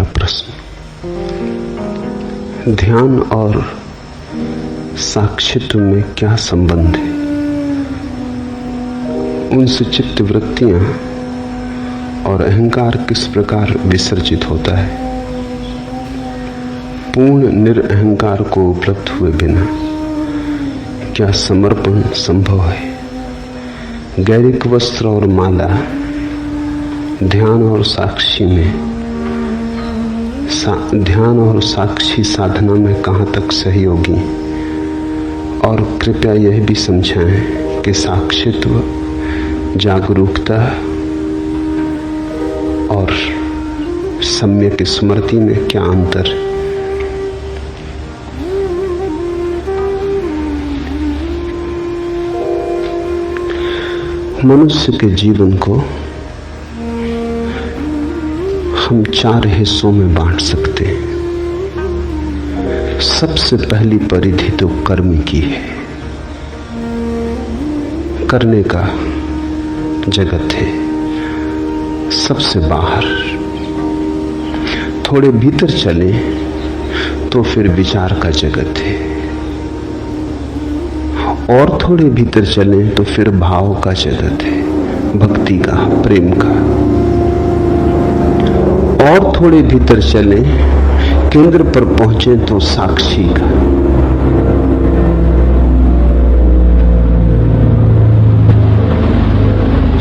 पहला प्रश्न, ध्यान और साक्षित्व में क्या संबंध है? उनसे चित्त वृत्तियां और अहंकार किस प्रकार विसर्जित होता है? पूर्ण निरअहंकार को उपलब्ध हुए बिना क्या समर्पण संभव है? गैरिक वस्त्र और माला ध्यान और साक्षी में ध्यान और साक्षी साधना में कहाँ तक सहयोगी? और कृपया यह भी समझाएं कि साक्षित्व, जागरूकता और सम्यक स्मृति में क्या अंतर है? मनुष्य के जीवन को हम 4 हिस्सों में बांट सकते हैं। सबसे पहली परिधि तो कर्म की है। करने का जगत है, सबसे बाहर। थोड़े भीतर चले तो फिर विचार का जगत है, और थोड़े भीतर चले तो फिर भाव का जगत है, भक्ति का, प्रेम का। और थोड़े भीतर चले, केंद्र पर पहुंचे तो साक्षी का।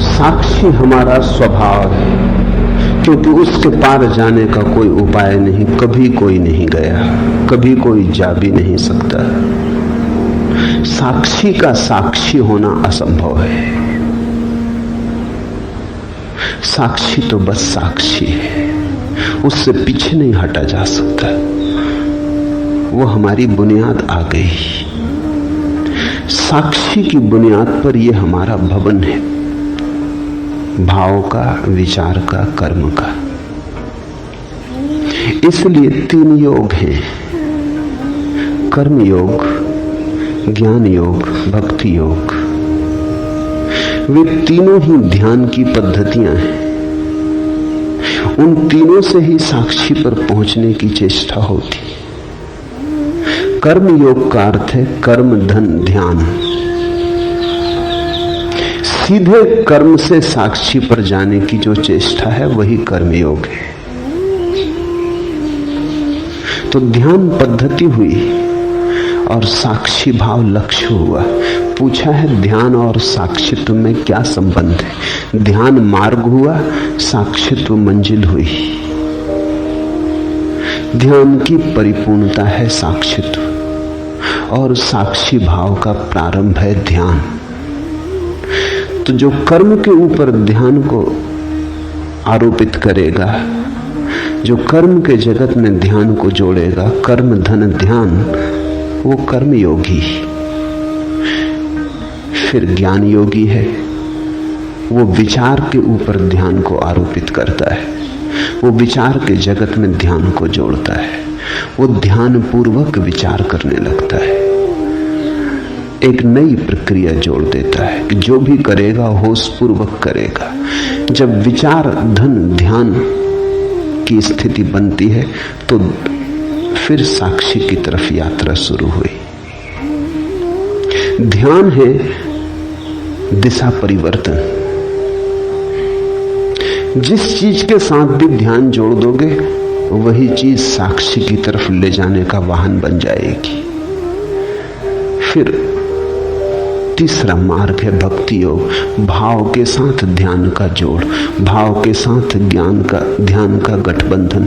साक्षी हमारा स्वभाव है, क्योंकि उसके पार जाने का कोई उपाय नहीं। कभी कोई नहीं गया, कभी कोई जा भी नहीं सकता। साक्षी का साक्षी होना असंभव है। साक्षी तो बस साक्षी है, उससे पीछे नहीं हटा जा सकता। वो हमारी बुनियाद आ गई। साक्षी की बुनियाद पर यह हमारा भवन है, भाव का, विचार का, कर्म का। इसलिए 3 योग हैं, कर्म योग, ज्ञान योग, भक्ति योग। वे तीनों ही ध्यान की पद्धतियां हैं। उन तीनों से ही साक्षी पर पहुंचने की चेष्टा होती। कर्म योग का अर्थ है कर्म धन ध्यान। सीधे कर्म से साक्षी पर जाने की जो चेष्टा है वही कर्म योग है। तो ध्यान पद्धति हुई और साक्षी भाव लक्ष्य हुआ। पूछा है ध्यान और साक्षित्व में क्या संबंध है? ध्यान मार्ग हुआ, साक्षित्व मंजिल हुई। ध्यान की परिपूर्णता है साक्षित्व, और साक्षी भाव का प्रारंभ है ध्यान। तो जो कर्म के ऊपर ध्यान को आरोपित करेगा, जो कर्म के जगत में ध्यान को जोड़ेगा, कर्म धन ध्यान, वो कर्म योगी। फिर ज्ञान योगी है, वो विचार के ऊपर ध्यान को आरोपित करता है। वो विचार के जगत में ध्यान को जोड़ता है। वो ध्यान पूर्वक विचार करने लगता है, एक नई प्रक्रिया जोड़ देता है कि जो भी करेगा होश पूर्वक करेगा। जब विचार धन ध्यान की स्थिति बनती है तो फिर साक्षी की तरफ यात्रा शुरू हुई। ध्यान है दिशा परिवर्तन। जिस चीज के साथ भी ध्यान जोड़ दोगे वही चीज साक्षी की तरफ ले जाने का वाहन बन जाएगी। फिर तीसरा मार्ग है भक्ति योग। भाव के साथ ध्यान का जोड़, भाव के साथ ज्ञान का, ध्यान का गठबंधन,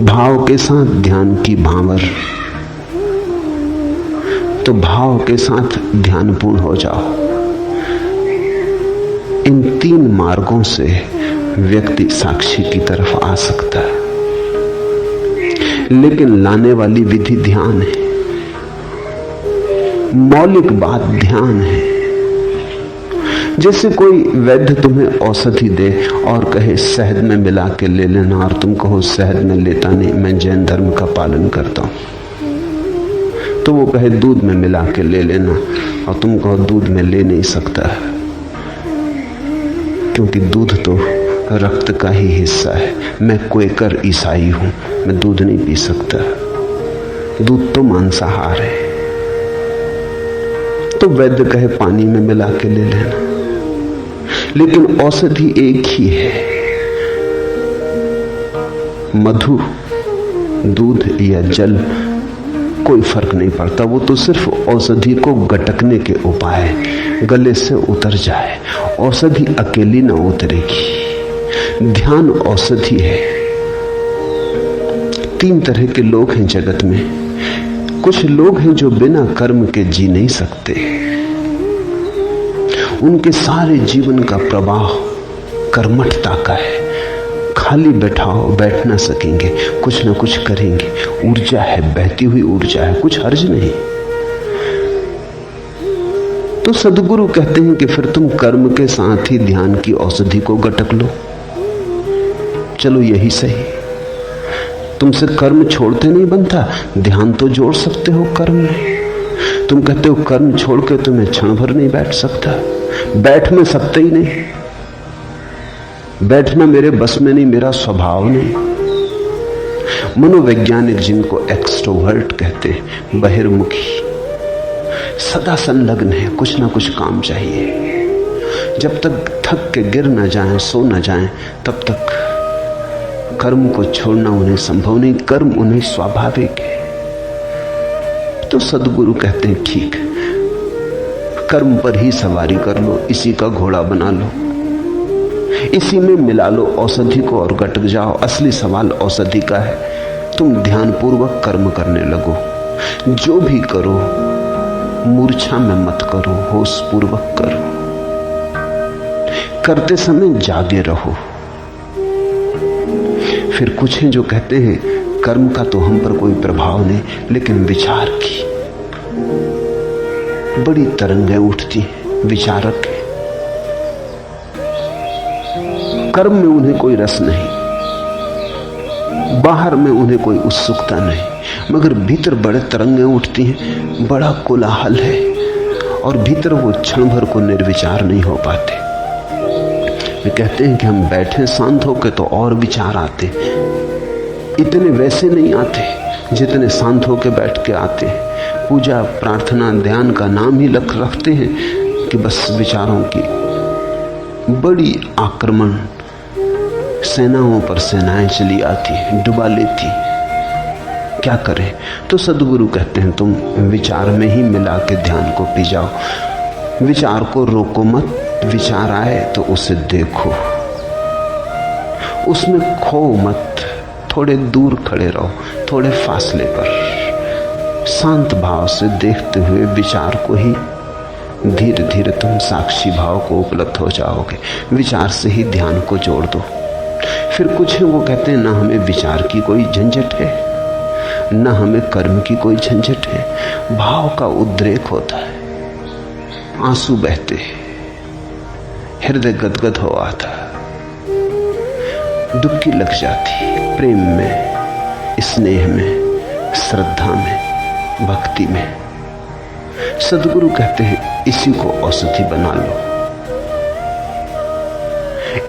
भाव के साथ ध्यान की भांवर। तो भाव के साथ ध्यान पूर्ण हो जाओ। इन 3 मार्गों से व्यक्ति साक्षी की तरफ आ सकता है, लेकिन लाने वाली विधि ध्यान है। मौलिक बात ध्यान है। जैसे कोई वैद्य तुम्हें औषधि दे और कहे शहद में मिला के ले लेना, और तुम कहो शहद में लेता नहीं, मैं जैन धर्म का पालन करता हूं। तो वो कहे दूध में मिला के ले लेना, और तुम कहो दूध में ले नहीं सकता, क्योंकि दूध तो रक्त का ही हिस्सा है। मैं क्वेकर ईसाई हूं, मैं दूध नहीं पी सकता, दूध तो मांसाहार है। तो वैद्य कहे पानी में मिला के ले लेना, लेकिन औषधि एक ही है। मधु, दूध या जल, कोई फर्क नहीं पड़ता, वो तो सिर्फ औषधि को गटकने के उपाय है, गले से उतर जाए। औषधि अकेली ना उतरेगी, ध्यान औषधि है। 3 तरह के लोग हैं जगत में। कुछ लोग हैं जो बिना कर्म के जी नहीं सकते, उनके सारे जीवन का प्रवाह कर्मठता का है। खाली बैठाओ, बैठ ना सकेंगे, कुछ ना कुछ करेंगे। ऊर्जा है, बहती हुई ऊर्जा है, कुछ हर्ज नहीं। तो सदगुरु कहते हैं कि फिर तुम कर्म के साथ ही ध्यान की औषधि को गटक लो। चलो यही सही, तुमसे कर्म छोड़ते नहीं बनता, ध्यान तो जोड़ सकते हो कर्म में। तुम कहते हो कर्म छोड़ के तुम्हें क्षण भर नहीं बैठ सकता, बैठ में सकते ही नहीं। बैठना मेरे बस में नहीं, मेरा स्वभाव नहीं। मनोवैज्ञानिक जिनको एक्सट्रोवर्ट कहते हैं, बहिर्मुखी, सदा संलग्न है, कुछ ना कुछ काम चाहिए। जब तक थक के गिर ना जाएं, सो ना जाएं, तब तक कर्म को छोड़ना उन्हें संभव नहीं, कर्म उन्हें स्वाभाविक है। तो सदगुरु कहते हैं ठीक, कर्म पर ही सवारी कर लो, इसी का घोड़ा बना लो, इसी में मिला लो औषधि को और गटक जाओ। असली सवाल औषधि का है। तुम ध्यान पूर्वक कर्म करने लगो, जो भी करो मूर्छा में मत करो, होश पूर्वक करो। करते समय जागे रहो। फिर कुछ हैं जो कहते हैं कर्म का तो हम पर कोई प्रभाव नहीं, लेकिन विचार की बड़ी तरंगें उठती हैं। विचारक है, कर्म में उन्हें कोई रस नहीं, बाहर में उन्हें कोई उत्सुकता नहीं, मगर भीतर बड़े तरंगें उठती हैं, बड़ा कोलाहल है, और भीतर वो क्षण भर को निर्विचार नहीं हो पाते। वे कहते हैं कि हम बैठे शांत होकर तो और विचार आते, इतने वैसे नहीं आते जितने शांत होकर बैठ के आते। पूजा, प्रार्थना, ध्यान का नाम ही रखते हैं कि बस विचारों की बड़ी आक्रमण, सेनाओं पर सेनाएं चली आती, डुबा लेती। क्या करें? तो सदगुरु कहते हैं तुम विचार में ही मिला के ध्यान को पी जाओ। विचार को रोको मत, विचार आए तो उसे देखो, उसमें खो मत, थोड़े दूर खड़े रहो, थोड़े फासले पर, शांत भाव से देखते हुए विचार को ही धीरे धीरे तुम साक्षी भाव को उपलब्ध हो जाओगे। विचार से ही ध्यान को जोड़ दो। फिर कुछ है वो कहते हैं ना हमें विचार की कोई झंझट है, ना हमें कर्म की कोई झंझट है। भाव का उद्रेक होता है, आंसू बहते, हृदय गदगद हो आता, डुबकी लग जाती प्रेम में, स्नेह में, श्रद्धा में, भक्ति में। सदगुरु कहते हैं इसी को औषधि बना लो,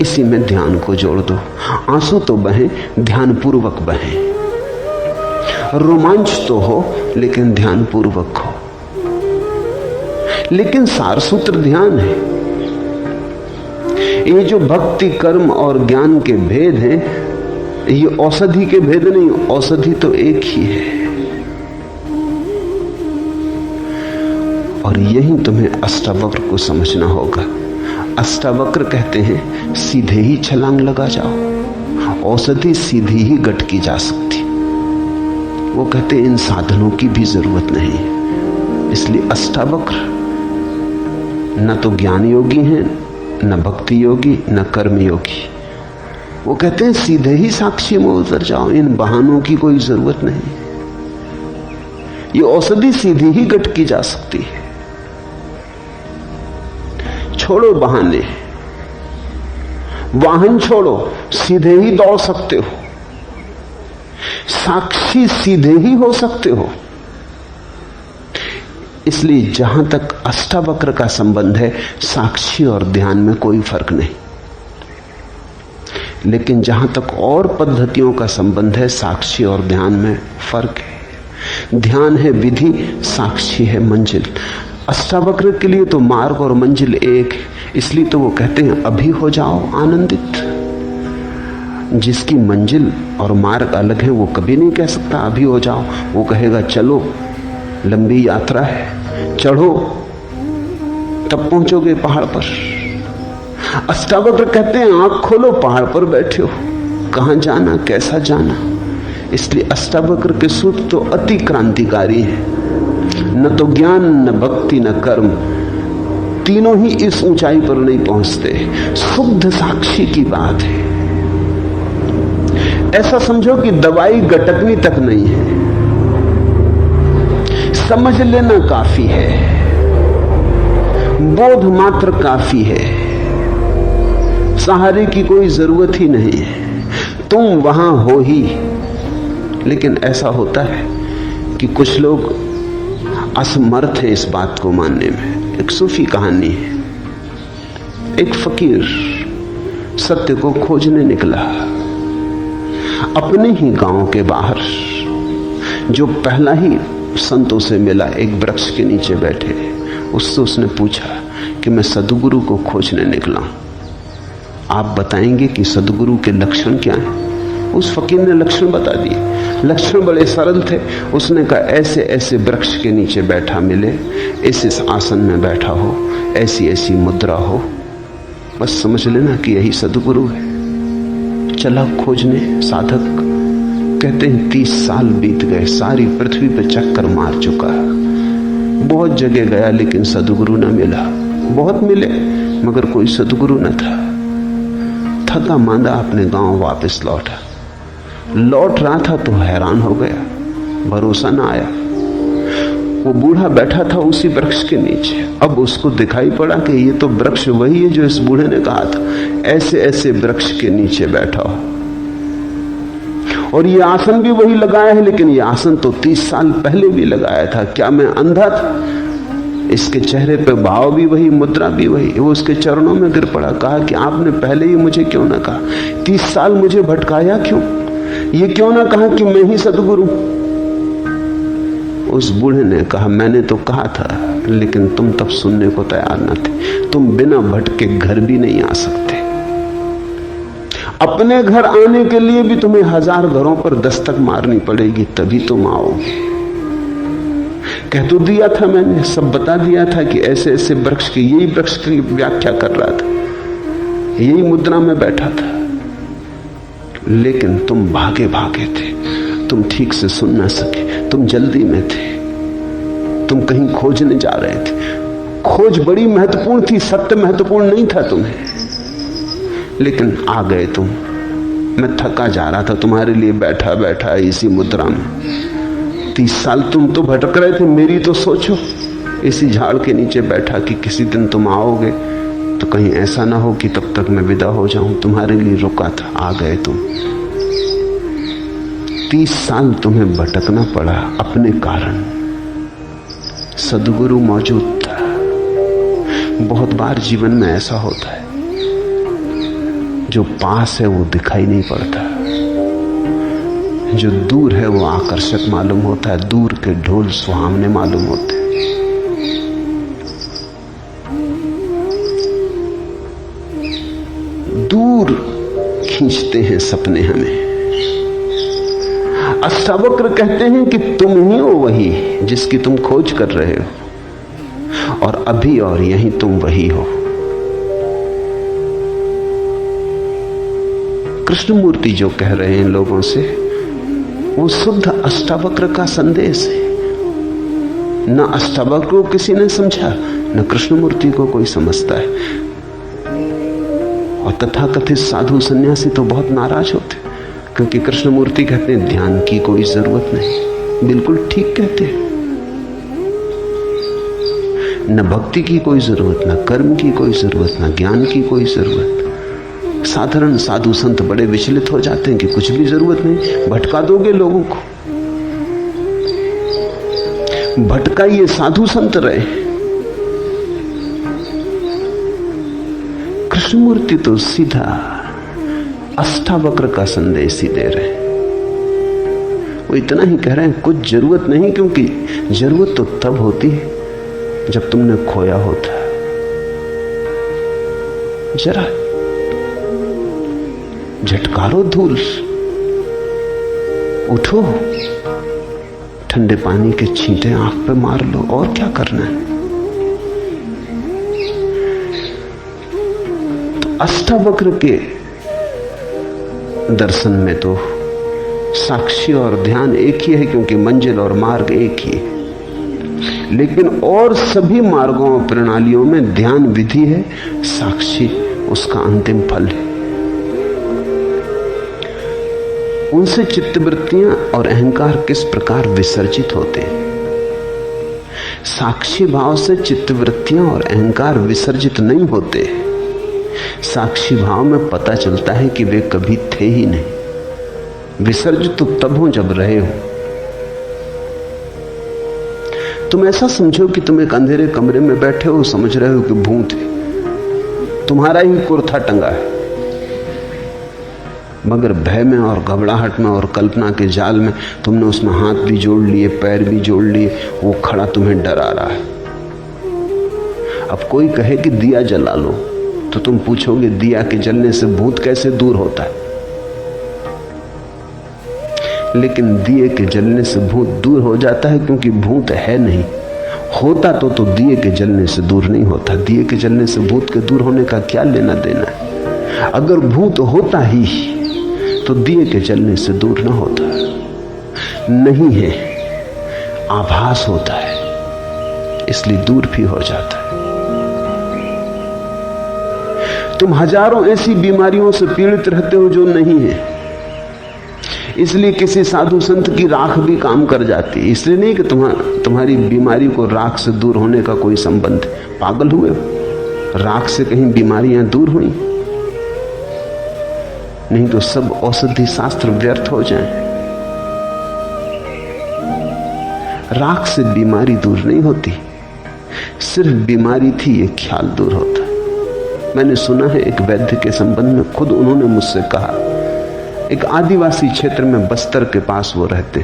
इसी में ध्यान को जोड़ दो। आंसू तो बहे, ध्यान पूर्वक बहे। रोमांच तो हो लेकिन ध्यान पूर्वक हो। लेकिन सारसूत्र ध्यान है। ये जो भक्ति, कर्म और ज्ञान के भेद हैं, ये औषधि के भेद नहीं, औषधि तो एक ही है। और यही तुम्हें अष्टावक्र को समझना होगा। अष्टावक्र कहते हैं सीधे ही छलांग लगा जाओ, औषधि सीधी ही गटकी जा सकती। वो कहते हैं इन साधनों की भी जरूरत नहीं है। इसलिए अष्टावक्र न तो ज्ञान योगी हैं, न भक्ति योगी, न कर्म योगी। वो कहते हैं सीधे ही साक्षी में उतर जाओ, इन बहानों की कोई जरूरत नहीं। ये औषधि सीधी ही गटकी जा सकती है। छोड़ो बहाने, वाहन छोड़ो, सीधे ही दौड़ सकते हो, साक्षी सीधे ही हो सकते हो। इसलिए जहां तक अष्टावक्र का संबंध है, साक्षी और ध्यान में कोई फर्क नहीं। लेकिन जहां तक और पद्धतियों का संबंध है, साक्षी और ध्यान में फर्क है। ध्यान है विधि, साक्षी है मंजिल। अष्टावक्र के लिए तो मार्ग और मंजिल एक है, इसलिए तो वो कहते हैं अभी हो जाओ आनंदित। जिसकी मंजिल और मार्ग अलग है वो कभी नहीं कह सकता अभी हो जाओ। वो कहेगा चलो, लंबी यात्रा है, चढ़ो, तब पहुंचोगे पहाड़ पर। अष्टावक्र कहते हैं आंख खोलो, पहाड़ पर बैठे हो, कहां जाना, कैसा जाना। इसलिए अष्टावक्र के सूत्र तो अति क्रांतिकारी है। न तो ज्ञान, न भक्ति, न कर्म, तीनों ही इस ऊंचाई पर नहीं पहुंचते। शुद्ध साक्षी की बात है। ऐसा समझो कि दवाई गटकनी तक नहीं है, समझ लेना काफी है, बोध मात्र काफी है, सहारे की कोई जरूरत ही नहीं है, तुम वहां हो ही। लेकिन ऐसा होता है कि कुछ लोग असमर्थ हैं इस बात को मानने में। एक सूफी कहानी है। एक फकीर सत्य को खोजने निकला। अपने ही गांव के बाहर जो पहला ही संतों से मिला, एक वृक्ष के नीचे बैठे, उससे उसने पूछा कि मैं सद्गुरु को खोजने निकला हूं, आप बताएंगे कि सद्गुरु के लक्षण क्या हैं? उस फकीर ने लक्षण बता दिए। लक्षण बड़े सरल थे। उसने कहा ऐसे ऐसे वृक्ष के नीचे बैठा मिले, इस आसन में बैठा हो, ऐसी ऐसी मुद्रा हो, बस समझ लेना कि यही सद्गुरु है। चला खोजने। साधक कहते हैं 30 साल बीत गए, सारी पृथ्वी पे चक्कर मार चुका, बहुत जगह गया लेकिन सद्गुरु न मिला। बहुत मिले मगर कोई सद्गुरु न था। थका मांदा अपने गांव वापस लौटा। लौट रहा था तो हैरान हो गया, भरोसा ना आया। वो बूढ़ा बैठा था उसी वृक्ष के नीचे। अब उसको दिखाई पड़ा कि ये तो वृक्ष वही है जो इस बूढ़े ने कहा था, ऐसे ऐसे वृक्ष के नीचे बैठा हो, और ये आसन भी वही लगाया है, लेकिन ये आसन तो 30 साल पहले भी लगाया था। क्या मैं अंधा था? इसके चेहरे पे भाव भी वही, मुद्रा भी वही। वो उसके चरणों में गिर पड़ा, कहा कि आपने पहले ही मुझे क्यों ना कहा? 30 साल मुझे भटकाया क्यों? ये क्यों ना कहा कि मैं ही सद्गुरु? उस बूढ़े ने कहा मैंने तो कहा था, लेकिन तुम तब सुनने को तैयार न थे। तुम बिना भटके घर भी नहीं आ सकते। अपने घर आने के लिए भी तुम्हें 1000 घरों पर दस्तक मारनी पड़ेगी, तभी तुम आओगे। कह तो दिया था मैंने, सब बता दिया था कि ऐसे ऐसे वृक्ष की, यही वृक्ष की व्याख्या कर रहा था, यही मुद्रा में बैठा था, लेकिन तुम भागे भागे थे, तुम ठीक से सुन ना सके, तुम जल्दी में थे, तुम कहीं खोजने जा रहे थे। खोज बड़ी महत्वपूर्ण थी, सत्य महत्वपूर्ण नहीं था तुम्हें, लेकिन आ गए तुम। मैं थका जा रहा था तुम्हारे लिए बैठा बैठा इसी मुद्रा में। 30 साल तुम तो भटक रहे थे, मेरी तो सोचो। इसी झाड़ के नीचे बैठा कि किसी दिन तुम आओगे तो कहीं ऐसा ना हो कि तब तक मैं विदा हो जाऊं। तुम्हारे लिए रुका था, आ गए तुम। 30 साल तुम्हें भटकना पड़ा अपने कारण। सद्गुरु मौजूद था। बहुत बार जीवन में ऐसा होता है, जो पास है वो दिखाई नहीं पड़ता, जो दूर है वो आकर्षक मालूम होता है, दूर के ढोल सुहावने मालूम होते हैं। दूर खींचते हैं सपने हमें। अष्टावक्र कहते हैं कि तुम ही हो वही जिसकी तुम खोज कर रहे हो, और अभी और यहीं तुम वही हो। कृष्णमूर्ति जो कह रहे हैं लोगों से, वो शुद्ध अष्टावक्र का संदेश है। न अष्टावक्र को किसी ने समझा, न कृष्णमूर्ति को कोई समझता है। और तथाकथित साधु सन्यासी तो बहुत नाराज होते, क्योंकि कृष्णमूर्ति कहते हैं ध्यान की कोई जरूरत नहीं। बिल्कुल ठीक कहते हैं। न भक्ति की कोई जरूरत, न कर्म की कोई जरूरत, न ज्ञान की कोई जरूरत। साधारण साधु संत बड़े विचलित हो जाते हैं कि कुछ भी जरूरत नहीं, भटका दोगे लोगों को। भटकाइए, साधु संत रहे। कृष्णमूर्ति तो सीधा अष्टावक्र का संदेश ही दे रहे हैं। वो इतना ही कह रहे हैं, कुछ जरूरत नहीं, क्योंकि जरूरत तो तब होती है जब तुमने खोया होता है। जरा झटकारो धूल, उठो, ठंडे पानी के छींटे आंख पे मार लो, और क्या करना है। तो अष्टावक्र के दर्शन में तो साक्षी और ध्यान एक ही है, क्योंकि मंजिल और मार्ग एक ही है। लेकिन और सभी मार्गों और प्रणालियों में ध्यान विधि है, साक्षी उसका अंतिम फल है। उनसे चित्तवृत्तियां और अहंकार किस प्रकार विसर्जित होते हैं। साक्षी भाव से चित्तवृत्तियां और अहंकार विसर्जित नहीं होते। साक्षी भाव में पता चलता है कि वे कभी थे ही नहीं। विसर्जित तो तब हो जब रहे हो। तुम ऐसा समझो कि तुम एक अंधेरे कमरे में बैठे हो, समझ रहे हो कि भूत है, तुम्हारा ही कुर्ता टंगा है, मगर भय में और घबराहट में और कल्पना के जाल में तुमने उसमें हाथ भी जोड़ लिए, पैर भी जोड़ लिए, वो खड़ा तुम्हें डरा रहा है। अब कोई कहे कि दिया जला लो, तो तुम पूछोगे दिया के जलने से भूत कैसे दूर होता है। लेकिन दिए के जलने से भूत दूर हो जाता है, क्योंकि भूत है नहीं। होता तो दिए के जलने से दूर नहीं होता। दिए के जलने से भूत के दूर होने का क्या लेना देना है। अगर भूत होता ही तो दिए के जलने से दूर ना होता। नहीं है, आभास होता है, इसलिए दूर भी हो जाता है। तुम हजारों ऐसी बीमारियों से पीड़ित रहते हो जो नहीं है, इसलिए किसी साधु संत की राख भी काम कर जाती है। इसलिए नहीं कि तुम्हारी बीमारी को राख से दूर होने का कोई संबंध। पागल हुए हो? राख से कहीं बीमारियां दूर हुई? नहीं तो सब औषधि शास्त्र व्यर्थ हो जाएं। राख से बीमारी दूर नहीं होती, सिर्फ बीमारी थी ये ख्याल दूर होता है। मैंने सुना है एक वैद्य के संबंध में, खुद उन्होंने मुझसे कहा, एक आदिवासी क्षेत्र में बस्तर के पास वो रहते,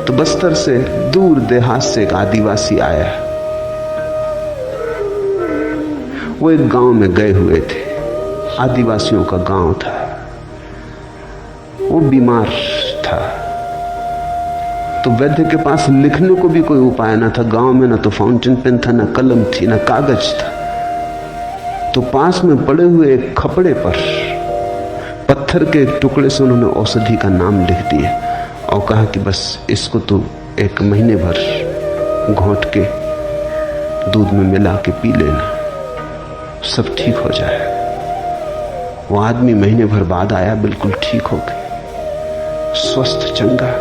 तो बस्तर से दूर देहात से एक आदिवासी आया। वो एक गांव में गए हुए थे, आदिवासियों का गांव था। वो बीमार था, तो वैद्य के पास लिखने को भी कोई उपाय ना था। गांव में ना तो फाउंटेन पेन था, ना कलम थी, ना कागज था। तो पास में पड़े हुए एक खपड़े पर पत्थर के एक टुकड़े से उन्होंने औषधि का नाम लिख दिया और कहा कि बस इसको तो 1 महीने भर घोंट के दूध में मिला के पी लेना, सब ठीक हो जाएगा। वो आदमी महीने भर बाद आया, बिल्कुल ठीक हो गया, स्वस्थ चंगा।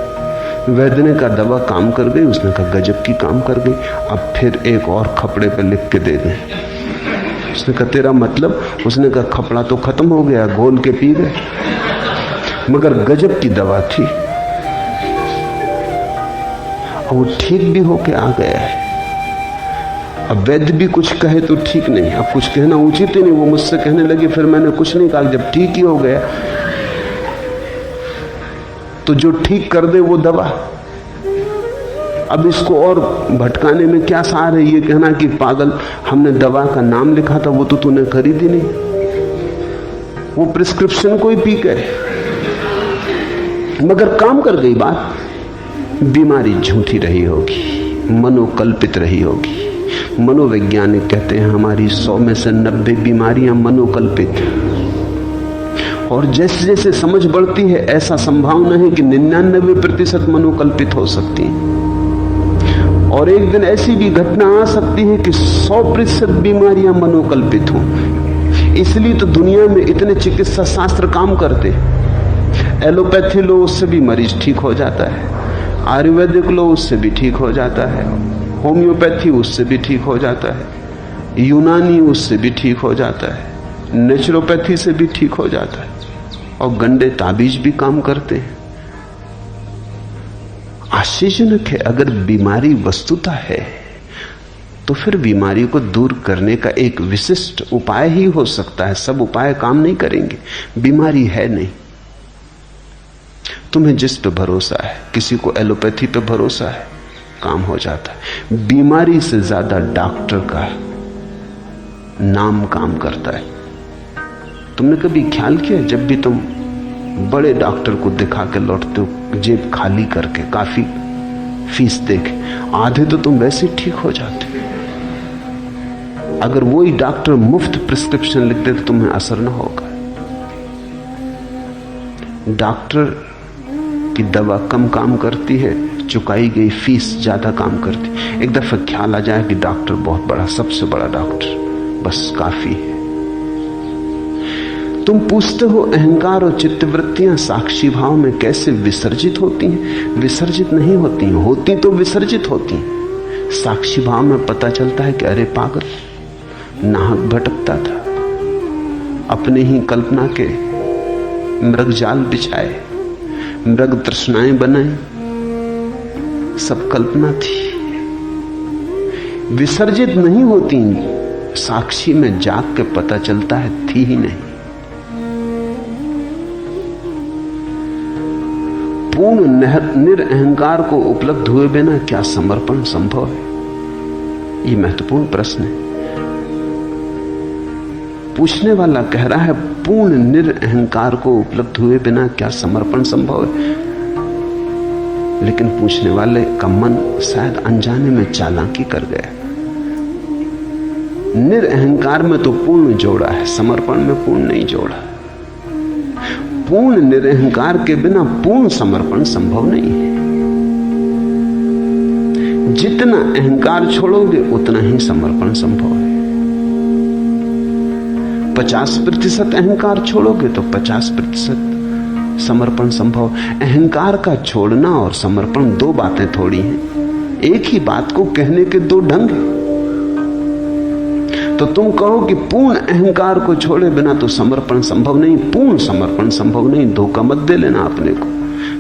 वैद्य ने कहा दवा काम कर गई, उसने कहा गजब की काम कर गई, अब फिर एक और खपड़े पे लिख के दे दें। उसने कहा तेरा मतलब? उसने कहा खपड़ा तो खत्म हो गया, घोल के पी गए, मगर गजब की दवा थी, और वो ठीक भी होके आ गया है। अब वैद्य भी कुछ कहे तो ठीक नहीं, अब कुछ कहना उचित ही नहीं। वो मुझसे कहने लगे, फिर मैंने कुछ नहीं कहा, जब ठीक ही हो गया तो जो ठीक कर दे वो दवा। अब इसको और भटकाने में क्या सार है? ये कहना कि पागल, हमने दवा का नाम लिखा था, वो तो तूने खरीदी नहीं, वो प्रिस्क्रिप्शन को ही पी गए, मगर काम कर गई बात। बीमारी झूठी रही होगी, मनोकल्पित रही होगी। मनोवैज्ञानिक कहते हैं हमारी 100 में से 90 बीमारियां मनोकल्पित। और जैसे जैसे समझ बढ़ती है, ऐसा संभावना है कि 99% मनोकल्पित हो सकती है। और एक दिन ऐसी भी घटना आ सकती है कि 100% बीमारियां मनोकल्पित हों। इसलिए तो दुनिया में इतने चिकित्सा शास्त्र काम करते। एलोपैथी लो, उससे भी मरीज ठीक हो जाता है। आयुर्वेदिक लो, उससे भी ठीक हो जाता है। होम्योपैथी, उससे भी ठीक हो जाता है। यूनानी, उससे भी ठीक हो जाता है। नेचुरोपैथी से भी ठीक हो जाता है। और गंडे ताबीज भी काम करते हैं। आश्चर्यजनक है, अगर बीमारी वस्तुता है तो फिर बीमारी को दूर करने का एक विशिष्ट उपाय ही हो सकता है। सब उपाय काम नहीं करेंगे, बीमारी है नहीं। तुम्हें जिस पे भरोसा है, किसी को एलोपैथी पे भरोसा है, काम हो जाता है। बीमारी से ज्यादा डॉक्टर का नाम काम करता है। तुमने कभी ख्याल किया, जब भी तुम बड़े डॉक्टर को दिखा के लौटते हो जेब खाली करके, काफी फीस देके, आधे तो तुम वैसे ठीक हो जाते। अगर वही डॉक्टर मुफ्त प्रिस्क्रिप्शन लिख दे तो तुम्हें असर ना होगा। डॉक्टर की दवा कम काम करती है, चुकाई गई फीस ज्यादा काम करती। एक दफा ख्याल आ जाए कि डॉक्टर बहुत बड़ा, सबसे बड़ा डॉक्टर, बस काफी है। तुम पूछते हो अहंकार और चित्तवृत्तियां साक्षी भाव में कैसे विसर्जित होती हैं? विसर्जित नहीं होती हैं, होती तो विसर्जित होती हैं। साक्षी भाव में पता चलता है कि अरे पागल, नाहक भटकता था, अपने ही कल्पना के मृग जाल बिछाए, मृग तृष्णाएं बनाई, सब कल्पना थी। विसर्जित नहीं होती, साक्षी में जाग के पता चलता है थी ही नहीं। पूर्ण निरअहंकार को उपलब्ध हुए बिना क्या समर्पण संभव है? यह महत्वपूर्ण प्रश्न है। पूछने वाला कह रहा है पूर्ण निरअहंकार को उपलब्ध हुए बिना क्या समर्पण संभव है, लेकिन पूछने वाले का मन शायद अनजाने में चालाकी कर गया। निरअहंकार में तो पूर्ण जोड़ा है, समर्पण में पूर्ण नहीं जोड़ा। पूर्ण निरअहंकार के बिना पूर्ण समर्पण संभव नहीं है। जितना अहंकार छोड़ोगे उतना ही समर्पण संभव है। 50% अहंकार छोड़ोगे तो 50% समर्पण संभव। अहंकार का छोड़ना और समर्पण दो बातें थोड़ी हैं, एक ही बात को कहने के दो ढंग हैं। तो तुम कहो कि पूर्ण अहंकार को छोड़े बिना तो समर्पण संभव नहीं, पूर्ण समर्पण संभव नहीं। धोखा मत दे लेना अपने को।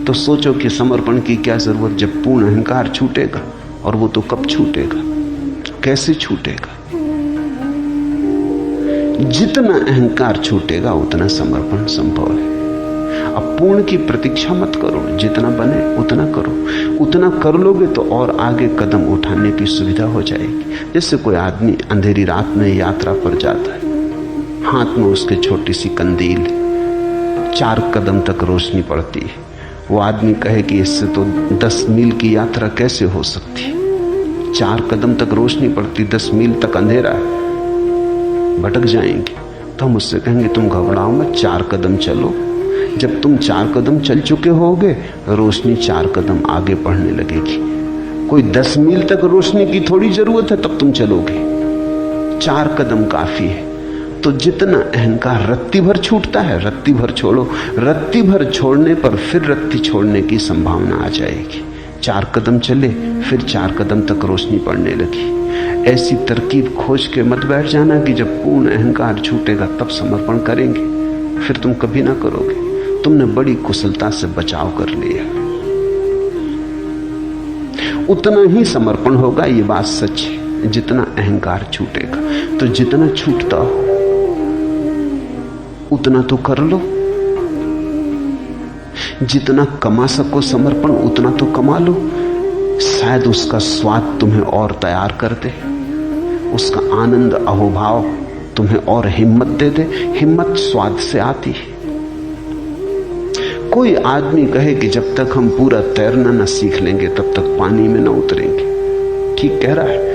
तो सोचो कि समर्पण की क्या जरूरत जब पूर्ण अहंकार छूटेगा, और वो तो कब छूटेगा, कैसे छूटेगा? जितना अहंकार छूटेगा उतना समर्पण संभव है। अब पूर्ण की प्रतीक्षा मत करो, जितना बने उतना करो। उतना कर लोगे तो और आगे कदम उठाने की सुविधा हो जाएगी। जैसे कोई आदमी अंधेरी रात में यात्रा पर जाता है, हाथ में उसके छोटी सी कंदील, 4 कदम तक रोशनी पड़ती है। वो आदमी कहे कि इससे तो 10 मील की यात्रा कैसे हो सकती है? 4 कदम तक रोशनी पड़ती, 10 मील तक अंधेरा है, भटक जाएंगे। तो हम उससे कहेंगे तुम घबराओ मत, 4 कदम चलो। जब तुम 4 कदम चल चुके होगे, रोशनी 4 कदम आगे बढ़ने लगेगी। कोई 10 मील तक रोशनी की थोड़ी जरूरत है, तब तुम चलोगे। 4 कदम काफी है। तो जितना अहंकार रत्ती भर छूटता है, रत्ती भर छोड़ो। रत्ती भर छोड़ने पर फिर रत्ती छोड़ने की संभावना आ जाएगी। 4 कदम चले, फिर 4 कदम तक रोशनी पड़ने लगी। ऐसी तरकीब खोज के मत बैठ जाना कि जब पूर्ण अहंकार छूटेगा तब समर्पण करेंगे, फिर तुम कभी ना करोगे। तुमने बड़ी कुशलता से बचाव कर लिया। उतना ही समर्पण होगा, ये बात सच है, जितना अहंकार छूटेगा। तो जितना छूटता हो उतना तो कर लो। जितना कमा सको समर्पण उतना तो कमा लो। शायद उसका स्वाद तुम्हें और तैयार कर दे, उसका आनंद अहोभाव तुम्हें और हिम्मत दे दे। हिम्मत स्वाद से आती है। कोई आदमी कहे कि जब तक हम पूरा तैरना न सीख लेंगे तब तक पानी में न उतरेंगे, ठीक कह रहा है।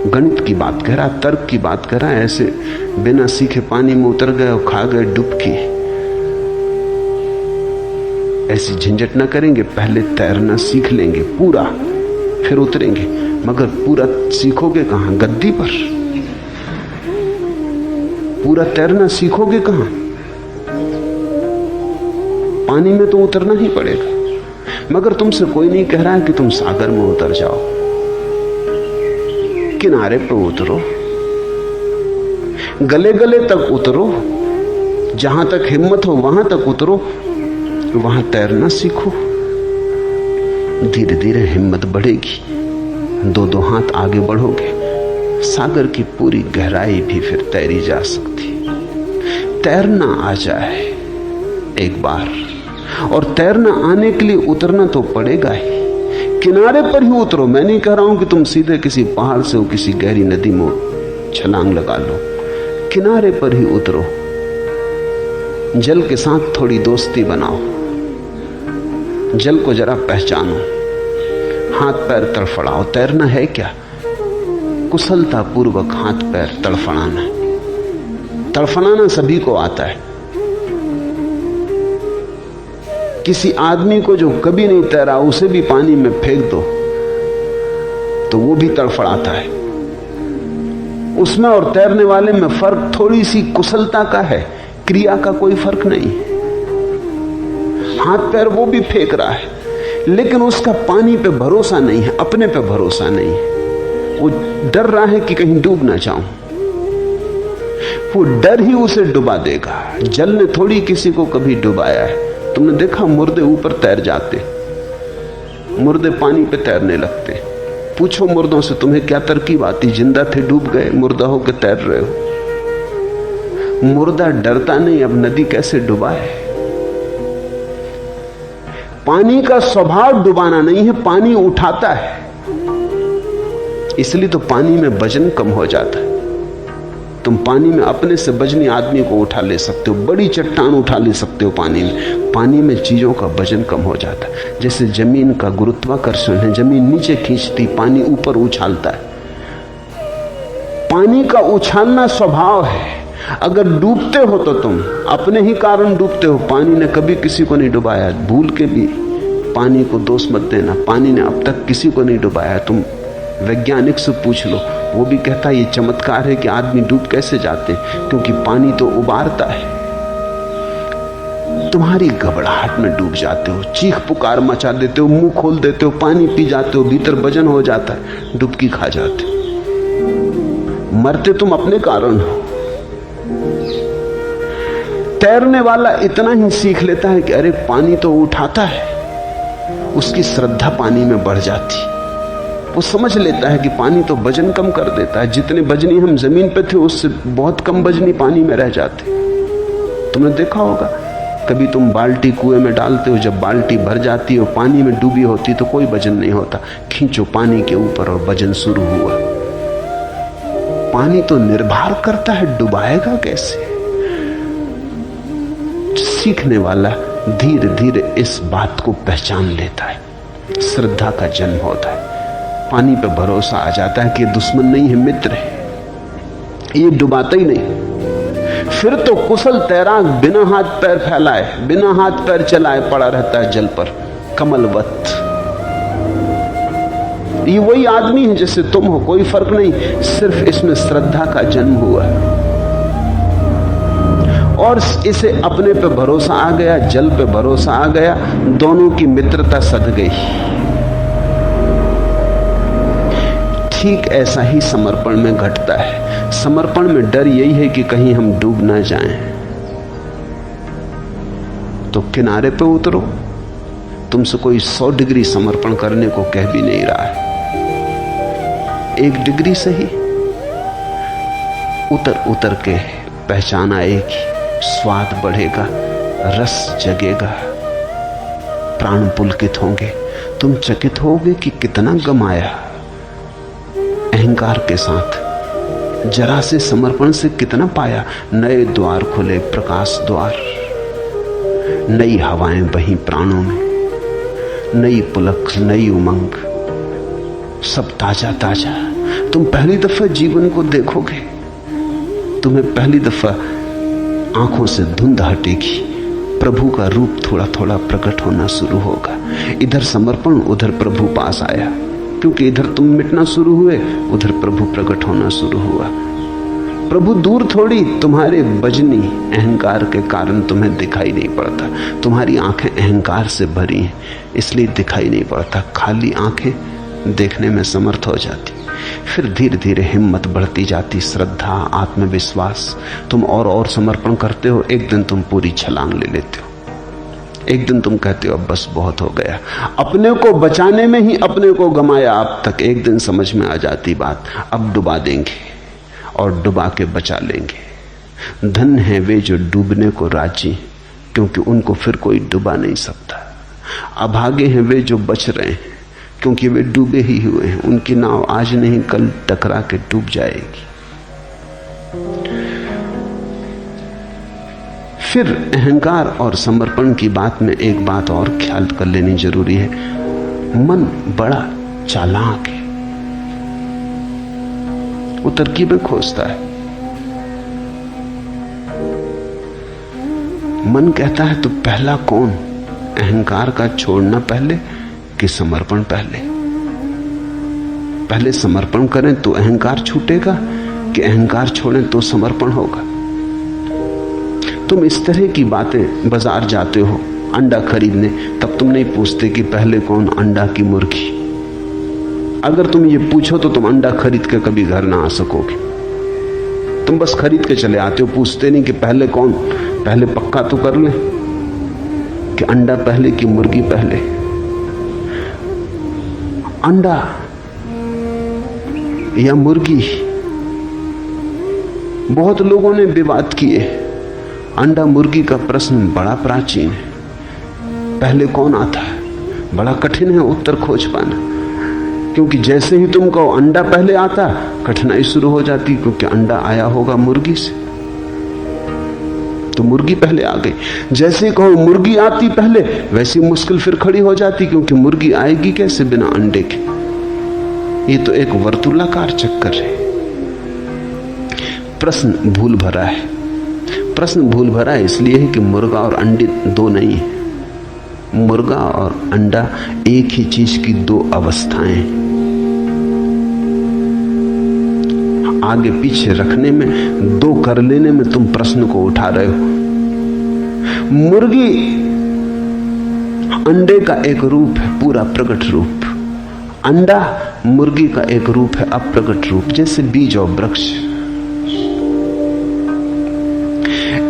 गणित की बात कह रहा है, तर्क की बात कह रहा है। ऐसे बिना सीखे पानी में उतर गए और खा गए डुबकी, ऐसी झंझट न करेंगे। पहले तैरना सीख लेंगे पूरा, फिर उतरेंगे। मगर पूरा सीखोगे कहां? गद्दी पर। पूरा तैरना सीखोगे कहां? पानी में तो उतरना ही पड़ेगा। मगर तुमसे कोई नहीं कह रहा है कि तुम सागर में उतर जाओ, किनारे पर उतरो, गले गले तक उतरो, जहां तक हिम्मत हो वहां तक उतरो, वहां तैरना सीखो। धीरे धीरे हिम्मत बढ़ेगी, 2-2 हाथ आगे बढ़ोगे, सागर की पूरी गहराई भी फिर तैरी जा सकती। तैरना आ जाए एक बार, और तैरना आने के लिए उतरना तो पड़ेगा ही। किनारे पर ही उतरो। मैं नहीं कह रहा हूं कि तुम सीधे किसी पहाड़ से हो किसी गहरी नदी में छलांग लगा लो। किनारे पर ही उतरो। जल के साथ थोड़ी दोस्ती बनाओ, जल को जरा पहचानो, हाथ पैर तड़फड़ाओ। तैरना है क्या? कुशलता पूर्वक हाथ पैर तड़फड़ाना। तड़फड़ाना सभी को आता है। किसी आदमी को जो कभी नहीं तैरा उसे भी पानी में फेंक दो तो वो भी तड़फड़ाता है। उसमें और तैरने वाले में फर्क थोड़ी सी कुशलता का है, क्रिया का कोई फर्क नहीं। हाथ पैर वो भी फेंक रहा है, लेकिन उसका पानी पे भरोसा नहीं है, अपने पे भरोसा नहीं है। वो डर रहा है कि कहीं डूब ना जाऊं। वो डर ही उसे डुबा देगा। जल ने थोड़ी किसी को कभी डुबाया है। तुमने देखा मुर्दे ऊपर तैर जाते, मुर्दे पानी पे तैरने लगते। पूछो मुर्दों से तुम्हें क्या तरकीब आती? जिंदा थे डूब गए, मुर्दा होकर तैर रहे हो। मुर्दा डरता नहीं, अब नदी कैसे डुबाए। पानी का स्वभाव डुबाना नहीं है, पानी उठाता है। इसलिए तो पानी में वजन कम हो जाता है। तुम पानी में अपने से वजनी आदमी को उठा ले सकते हो, बड़ी चट्टान उठा ले सकते हो पानी में। पानी में चीजों का वजन कम हो जाता है। जैसे जमीन का गुरुत्वाकर्षण है, जमीन नीचे खींचती, पानी ऊपर उछालता है। पानी का उछालना स्वभाव है। अगर डूबते हो तो तुम अपने ही कारण डूबते हो। पानी ने कभी किसी को नहीं डुबाया। भूल के भी पानी को दोष मत देना। पानी ने अब तक किसी को नहीं डुबाया। तुम वैज्ञानिक से पूछ लो, वो भी कहता है ये चमत्कार है कि आदमी डूब कैसे जाते, क्योंकि पानी तो उबारता है। तुम्हारी घबराहट में डूब जाते हो, चीख पुकार मचा देते हो, मुंह खोल देते हो, पानी पी जाते हो, भीतर वजन हो जाता है, डुबकी खा जाते हो। मरते तुम अपने कारण हो। तैरने वाला इतना ही सीख लेता है कि अरे पानी तो उठाता है, उसकी श्रद्धा पानी में बढ़ जाती। वो समझ लेता है कि पानी तो वजन कम कर देता है। जितने वजनी हम जमीन पे थे उससे बहुत कम वजनी पानी में रह जाते। तुमने देखा होगा, कभी तुम बाल्टी कुएं में डालते हो, जब बाल्टी भर जाती हो, पानी में डूबी होती तो कोई वजन नहीं होता। खींचो पानी के ऊपर और वजन शुरू हुआ। पानी तो निर्भर करता है, डुबाएगा कैसे। सीखने वाला धीरे धीरे इस बात को पहचान लेता है। श्रद्धा का जन्म होता है। पानी पे भरोसा आ जाता है कि दुश्मन नहीं है, मित्र है, ये डुबाता ही नहीं। फिर तो कुशल तैराक बिना हाथ पैर फैलाए, बिना हाथ पैर चलाए पड़ा रहता है जल पर, कमलवत। ये वही आदमी है जैसे तुम हो, कोई फर्क नहीं। सिर्फ इसमें श्रद्धा का जन्म हुआ और इसे अपने पे भरोसा आ गया, जल पे भरोसा आ गया, दोनों की मित्रता सध गई। ठीक ऐसा ही समर्पण में घटता है। समर्पण में डर यही है कि कहीं हम डूब ना जाएं। तो किनारे पे उतरो। तुमसे कोई 100 डिग्री समर्पण करने को कह भी नहीं रहा है। 1 डिग्री से ही उतर उतर के पहचान आएगी, स्वाद बढ़ेगा, रस जगेगा, प्राण पुलकित होंगे। तुम चकित होगे कि कितना गमाया। अहंकार के साथ जरा से समर्पण से कितना पाया। नए द्वार खुले, प्रकाश द्वार, नई हवाएं बही प्राणों में, नई पुलक, नई उमंग, सब ताजा ताजा। तुम पहली दफा जीवन को देखोगे, तुम्हें पहली दफा आंखों से धुंध हटेगी, प्रभु का रूप थोड़ा थोड़ा प्रकट होना शुरू होगा। इधर समर्पण, उधर प्रभु पास आया, क्योंकि इधर तुम मिटना शुरू हुए, उधर प्रभु प्रकट होना शुरू हुआ। प्रभु दूर थोड़ी, तुम्हारे वजनी अहंकार के कारण तुम्हें दिखाई नहीं पड़ता। तुम्हारी आंखें अहंकार से भरी हैं, इसलिए दिखाई नहीं पड़ता। खाली आंखें देखने में समर्थ हो जाती। फिर धीरे धीरे हिम्मत बढ़ती जाती, श्रद्धा, आत्मविश्वास। तुम और समर्पण करते हो, एक दिन तुम पूरी छलांग ले लेते हो। एक दिन तुम कहते हो अब बस बहुत हो गया। अपने को बचाने में ही अपने को गमाया अब तक। एक दिन समझ में आ जाती बात, अब डुबा देंगे और डुबा के बचा लेंगे। धन है वे जो डूबने को राजी, क्योंकि उनको फिर कोई डुबा नहीं सकता। अभागे हैं वे जो बच रहे हैं, क्योंकि वे डूबे ही हुए हैं। उनकी नाव आज नहीं कल टकरा के डूब जाएगी। फिर अहंकार और समर्पण की बात में एक बात और ख्याल कर लेनी जरूरी है। मन बड़ा चालाक है, वो तरकीबें खोजता है। मन कहता है तो पहला कौन, अहंकार का छोड़ना पहले कि समर्पण पहले? पहले समर्पण करें तो अहंकार छूटेगा कि अहंकार छोड़ें तो समर्पण होगा? तुम इस तरह की बातें, बाजार जाते हो अंडा खरीदने, तब तुम नहीं पूछते कि पहले कौन, अंडा की मुर्गी। अगर तुम ये पूछो तो तुम अंडा खरीद के कभी घर ना आ सकोगे। तुम बस खरीद के चले आते हो, पूछते नहीं कि पहले कौन। पहले पक्का तो कर ले कि अंडा पहले कि मुर्गी पहले। अंडा या मुर्गी, बहुत लोगों ने विवाद किए। अंडा मुर्गी का प्रश्न बड़ा प्राचीन है। पहले कौन आता है, बड़ा कठिन है उत्तर खोज पाना, क्योंकि जैसे ही तुम कहो अंडा पहले आता, कठिनाई शुरू हो जाती, क्योंकि अंडा आया होगा मुर्गी से, तो मुर्गी पहले आ गई। जैसे कहो मुर्गी आती पहले, वैसी मुश्किल फिर खड़ी हो जाती, क्योंकि मुर्गी आएगी कैसे बिना अंडे के? ये तो एक वर्तुलाकार चक्कर है। प्रश्न भूल भरा है। प्रश्न भूल भरा इसलिए है कि मुर्गा और अंडे दो नहीं है। मुर्गा और अंडा एक ही चीज की दो अवस्थाएं। आगे पीछे रखने में, दो कर लेने में तुम प्रश्न को उठा रहे हो। मुर्गी अंडे का एक रूप है, पूरा प्रकट रूप। अंडा मुर्गी का एक रूप है, अप्रकट रूप, जैसे बीज और वृक्ष।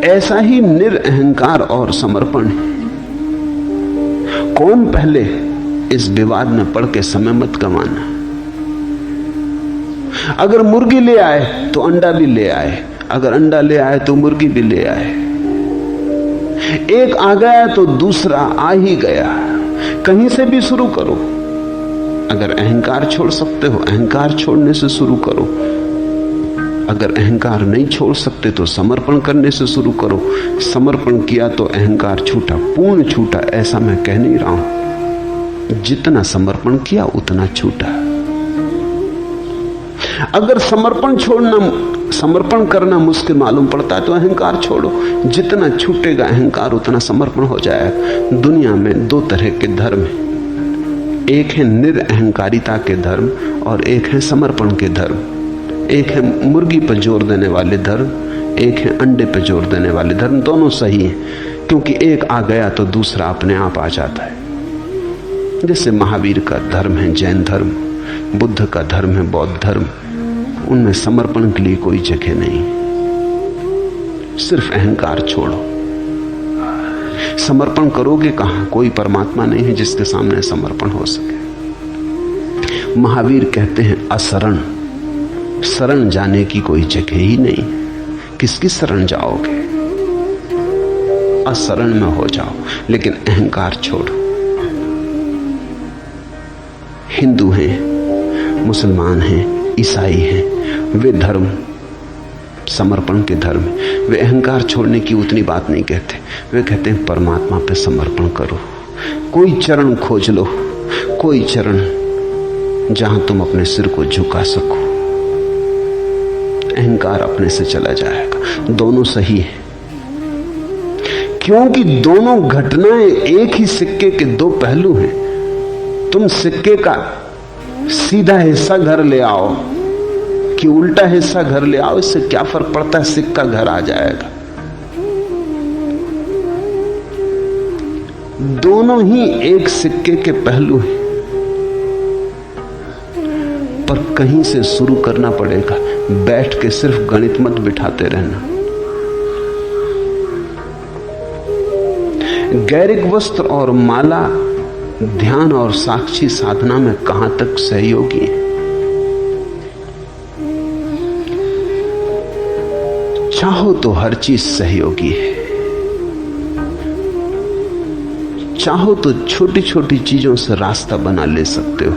ऐसा ही निरअहंकार और समर्पण है। कौन पहले, इस विवाद में पड़ के समय मत गंवाना। अगर मुर्गी ले आए तो अंडा भी ले आए, अगर अंडा ले आए तो मुर्गी भी ले आए। एक आ गया तो दूसरा आ ही गया। कहीं से भी शुरू करो। अगर अहंकार छोड़ सकते हो, अहंकार छोड़ने से शुरू करो। अगर अहंकार नहीं छोड़ सकते तो समर्पण करने से शुरू करो। समर्पण किया तो अहंकार छूटा, पूर्ण छूटा, ऐसा मैं कह नहीं रहा हूं। जितना समर्पण किया उतना छूटा। अगर समर्पण करना मुश्किल मालूम पड़ता है तो अहंकार छोड़ो। जितना छूटेगा अहंकार उतना समर्पण हो जाएगा। दुनिया में दो तरह के धर्म हैं, एक है निरअहंकारिता के धर्म और एक है समर्पण के धर्म। एक है मुर्गी पर जोर देने वाले धर्म, एक है अंडे पर जोर देने वाले धर्म। दोनों सही हैं, क्योंकि एक आ गया तो दूसरा अपने आप आ जाता है। जैसे महावीर का धर्म है जैन धर्म, बुद्ध का धर्म है बौद्ध धर्म। उनमें समर्पण के लिए कोई जगह नहीं, सिर्फ अहंकार छोड़ो। समर्पण करोगे कहां? कोई परमात्मा नहीं है जिसके सामने समर्पण हो सके। महावीर कहते हैं असरण, शरण जाने की कोई जगह ही नहीं। किसकी शरण जाओगे? असरण में हो जाओ, लेकिन अहंकार छोड़ो। हिंदू हैं, मुसलमान हैं, ईसाई हैं, वे धर्म समर्पण के धर्म। वे अहंकार छोड़ने की उतनी बात नहीं कहते। वे कहते हैं परमात्मा पे समर्पण करो। कोई चरण खोज लो, कोई चरण जहां तुम अपने सिर को झुका सको। अहंकार अपने से चला जाएगा। दोनों सही है, क्योंकि दोनों घटनाएं एक ही सिक्के के दो पहलू हैं। तुम सिक्के का सीधा हिस्सा घर ले आओ कि उल्टा हिस्सा घर ले आओ, इससे क्या फर्क पड़ता है? सिक्का घर आ जाएगा। दोनों ही एक सिक्के के पहलू हैं, पर कहीं से शुरू करना पड़ेगा। बैठ के सिर्फ गणित मत बिठाते रहना। गैरिक वस्त्र और माला ध्यान और साक्षी साधना में कहां तक सहयोगी है? चाहो तो हर चीज सहयोगी है। चाहो तो छोटी छोटी चीजों से रास्ता बना ले सकते हो।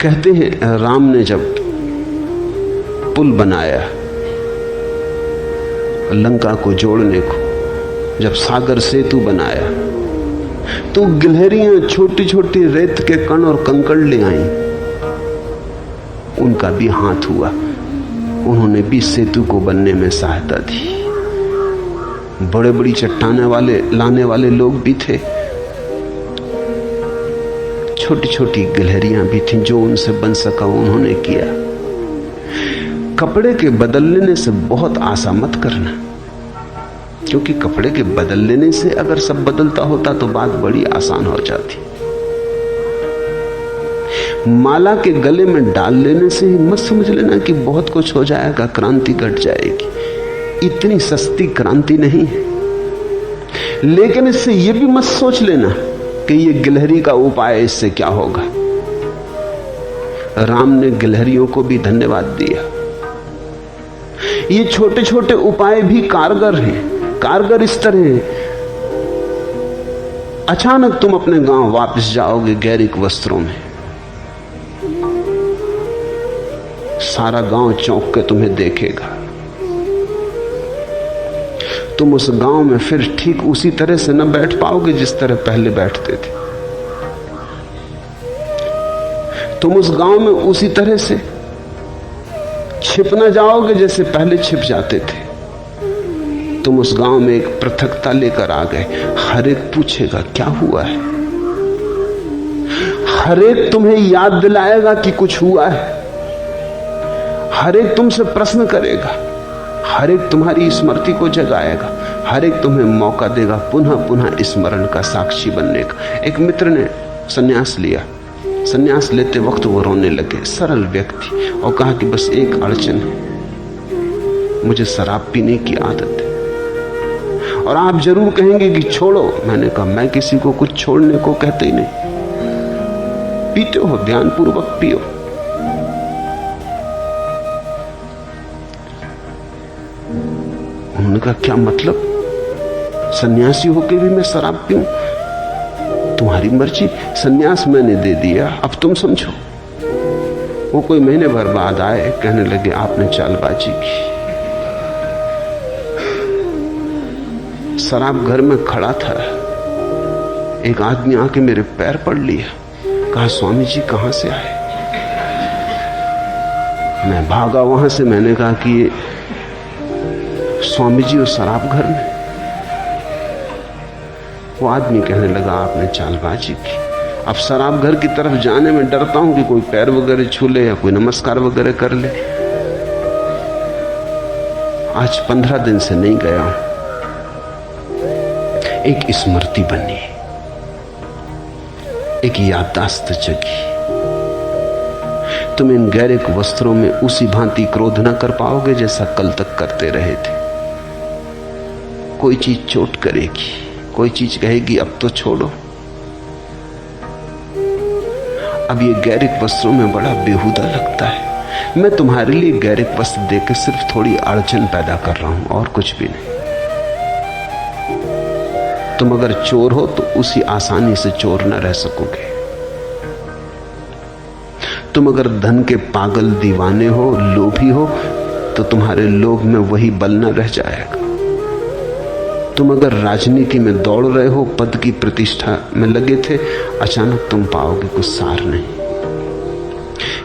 कहते हैं राम ने जब पुल बनाया लंका को जोड़ने को, जब सागर सेतु बनाया, तो गिलहरियां छोटी छोटी रेत के कण और कंकड़ ले आईं। उनका भी हाथ हुआ, उन्होंने भी सेतु को बनने में सहायता दी। बड़े बड़ी चट्टाने वाले लाने वाले लोग भी थे, छोटी छोटी गिलहरियां भी थीं, जो उनसे बन सका उन्होंने किया। कपड़े के बदल लेने से बहुत आशा मत करना, क्योंकि कपड़े के बदल लेने से अगर सब बदलता होता तो बात बड़ी आसान हो जाती। माला के गले में डाल लेने से ही मत समझ लेना कि बहुत कुछ हो जाएगा, क्रांति घट जाएगी। इतनी सस्ती क्रांति नहीं है। लेकिन इससे यह भी मत सोच लेना कि यह गिलहरी का उपाय, इससे क्या होगा। राम ने गिलहरियों को भी धन्यवाद दिया। ये छोटे छोटे उपाय भी कारगर हैं। कारगर इस तरह है, अचानक तुम अपने गांव वापस जाओगे गैरिक वस्त्रों में, सारा गांव चौंक के तुम्हें देखेगा। तुम उस गांव में फिर ठीक उसी तरह से न बैठ पाओगे जिस तरह पहले बैठते थे। तुम उस गांव में उसी तरह से छिप न जाओगे जैसे पहले छिप जाते थे। तुम उस गांव में एक पृथकता लेकर आ गए। हर एक पूछेगा क्या हुआ है, हर एक तुम्हें याद दिलाएगा कि कुछ हुआ है, हर एक तुमसे प्रश्न करेगा, हर एक तुम्हारी स्मृति को जगाएगा, हर एक तुम्हें मौका देगा पुनः पुनः स्मरण का साक्षी बनने का। एक मित्र ने संन्यास लिया, संन्यास लेते वक्त वो रोने लगे, सरल व्यक्ति, और कहा कि बस एक अड़चन है, मुझे शराब पीने की आदत है। और आप जरूर कहेंगे कि छोड़ो। मैंने कहा मैं किसी को कुछ छोड़ने को कहते ही नहीं। पीते हो ध्यानपूर्वक पियो। उन्होंने कहा क्या मतलब, सन्यासी होके भी मैं शराब पीऊं? तुम्हारी मर्जी, सन्यास मैंने दे दिया, अब तुम समझो। वो कोई महीने भर बाद आए, कहने लगे आपने चालबाजी की। शराब घर में खड़ा था, एक आदमी आके मेरे पैर पड़ लिया, कहा स्वामी जी कहां से आए? मैं भागा वहां से। मैंने कहा कि स्वामी जी और शराब घर में। वो आदमी कहने लगा आपने चालबाजी की। अब शराब घर की तरफ जाने में डरता हूं कि कोई पैर वगैरह छू ले या कोई नमस्कार वगैरह कर ले। आज 15 दिन से नहीं गया हूं। एक स्मृति बनी, एक याददाश्त जगी। तुम इन गैरिक वस्त्रों में उसी भांति क्रोध न कर पाओगे जैसा कल तक करते रहे थे। कोई चीज चोट करेगी, कोई चीज कहेगी अब तो छोड़ो। अब ये गैरिक वस्त्रों में बड़ा बेहुदा लगता है। मैं तुम्हारे लिए गैरिक वस्त्र देकर सिर्फ थोड़ी अड़चन पैदा कर रहा हूं और कुछ भी नहीं। तुम अगर चोर हो तो उसी आसानी से चोर न रह सकोगे। तुम अगर धन के पागल दीवाने हो, लोभी हो, तो तुम्हारे लोभ में वही बल न रह जाएगा। तुम अगर राजनीति में दौड़ रहे हो, पद की प्रतिष्ठा में लगे थे, अचानक तुम पाओगे कुछ सार नहीं।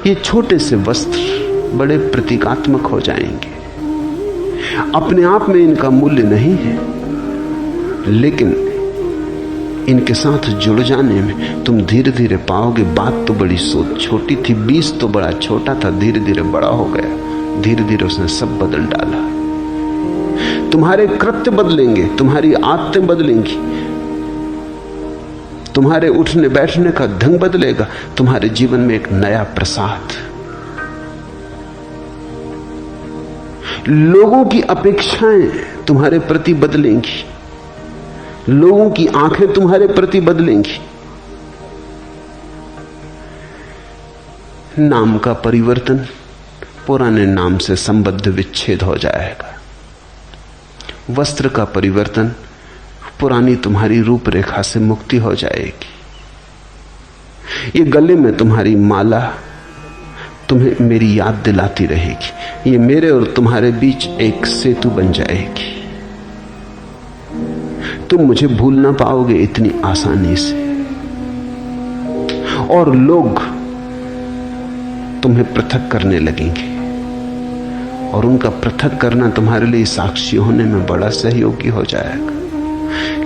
ये छोटे से वस्त्र बड़े प्रतीकात्मक हो जाएंगे। अपने आप में इनका मूल्य नहीं है, लेकिन इनके साथ जुड़ जाने में तुम धीरे धीरे पाओगे बात तो बड़ी छोटी थी, बीज तो बड़ा छोटा था, धीरे धीरे बड़ा हो गया। धीरे धीरे उसने सब बदल डाला। तुम्हारे कृत्य बदलेंगे, तुम्हारी आदतें बदलेंगी, तुम्हारे उठने बैठने का ढंग बदलेगा, तुम्हारे जीवन में एक नया प्रसाद। लोगों की अपेक्षाएं तुम्हारे प्रति बदलेंगी, लोगों की आंखें तुम्हारे प्रति बदलेंगी। नाम का परिवर्तन, पुराने नाम से संबद्ध विच्छेद हो जाएगा। वस्त्र का परिवर्तन, पुरानी तुम्हारी रूपरेखा से मुक्ति हो जाएगी। ये गले में तुम्हारी माला तुम्हें मेरी याद दिलाती रहेगी। ये मेरे और तुम्हारे बीच एक सेतु बन जाएगी। तुम मुझे भूल ना पाओगे इतनी आसानी से, और लोग तुम्हें पृथक करने लगेंगे, और उनका पृथक करना तुम्हारे लिए साक्षी होने में बड़ा सहयोगी हो जाएगा।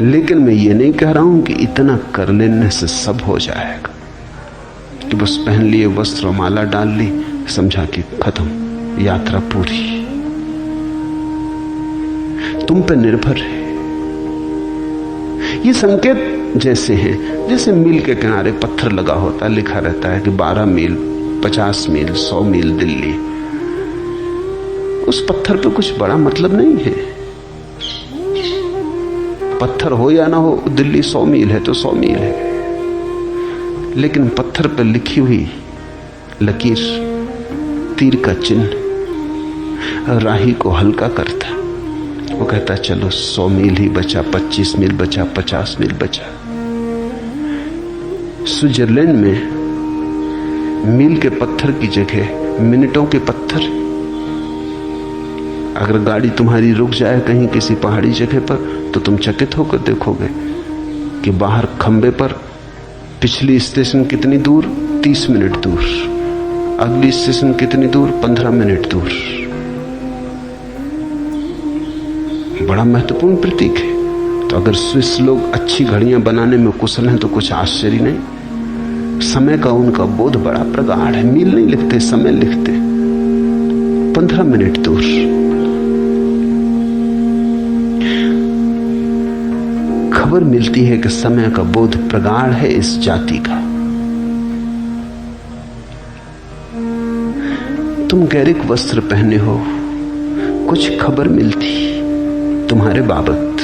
लेकिन मैं ये नहीं कह रहा हूं कि इतना कर लेने से सब हो जाएगा, कि बस पहन लिए वस्त्र माला डाल ली, समझा कि खत्म, यात्रा पूरी। तुम पे निर्भर है। ये संकेत जैसे हैं, जैसे मील के किनारे पत्थर लगा होता है, लिखा रहता है कि 12 मील, 50 मील, 100 मील दिल्ली। उस पत्थर पे कुछ बड़ा मतलब नहीं है। पत्थर हो या ना हो, दिल्ली 100 मील है तो 100 मील है। लेकिन पत्थर पर लिखी हुई लकीर, तीर का चिन्ह राही को हल्का करता। वो कहता चलो 100 मील ही बचा, 25 मील बचा, 50 मील बचा। स्विट्जरलैंड में मील के पत्थर की जगह मिनटों के पत्थर। अगर गाड़ी तुम्हारी रुक जाए कहीं किसी पहाड़ी जगह पर, तो तुम चकित होकर देखोगे कि बाहर खंबे पर पिछली स्टेशन कितनी दूर, 30 मिनट दूर, अगली स्टेशन कितनी दूर, 15 मिनट दूर। बड़ा महत्वपूर्ण प्रतीक है। तो अगर स्विस लोग अच्छी घड़ियां बनाने में कुशल हैं तो कुछ आश्चर्य नहीं। समय का उनका बोध बड़ा प्रगाढ़ है। मील नहीं लिखते, समय लिखते। 15 मिनट दूर। खबर मिलती है कि समय का बोध प्रगाढ़ है इस जाति का। तुम गैरिक वस्त्र पहने हो, कुछ खबर मिलती तुम्हारे बाबत।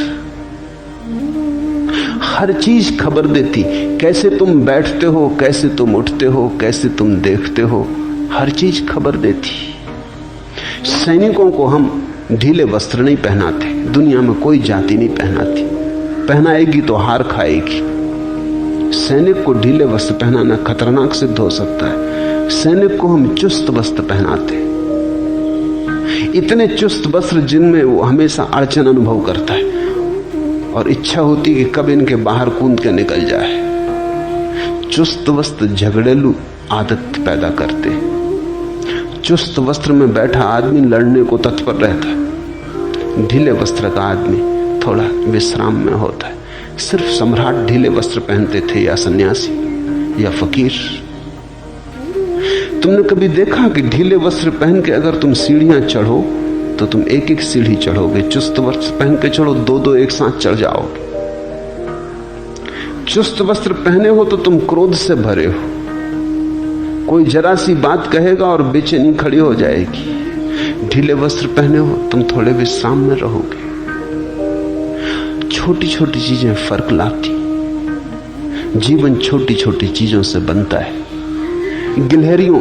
हर चीज खबर देती, कैसे तुम बैठते हो, कैसे तुम उठते हो, कैसे तुम देखते हो, हर चीज खबर देती। सैनिकों को हम ढीले वस्त्र नहीं पहनाते, दुनिया में कोई जाति नहीं पहनाती। पहनाएगी तो हार खाएगी। सैनिक को ढीले वस्त्र पहनाना खतरनाक सिद्ध हो सकता है। सैनिक को हम चुस्त वस्त्र पहनाते, इतने चुस्त वस्त्र जिनमें वो हमेशा अड़चन अनुभव करता है और इच्छा होती कि कब इनके बाहर कूद के निकल जाए। चुस्त वस्त्र झगड़ेलू आदत पैदा करते। चुस्त वस्त्र में बैठा आदमी लड़ने को तत्पर रहता है। ढीले वस्त्र का आदमी थोड़ा विश्राम में होता है। सिर्फ सम्राट ढीले वस्त्र पहनते थे, या सन्यासी या फकीर। तुमने कभी देखा कि ढीले वस्त्र पहन के अगर तुम सीढ़ियां चढ़ो तो तुम एक एक सीढ़ी चढ़ोगे। चुस्त वस्त्र पहन के चढ़ो, दो दो एक साथ चढ़ जाओगे। चुस्त वस्त्र पहने हो तो तुम क्रोध से भरे हो। कोई जरा सी बात कहेगा और बेचैनी खड़ी हो जाएगी। ढीले वस्त्र पहने हो तुम थोड़े विश्राम में रहोगे। छोटी छोटी चीजें फर्क लाती। जीवन छोटी छोटी चीजों से बनता है। गिलहरियों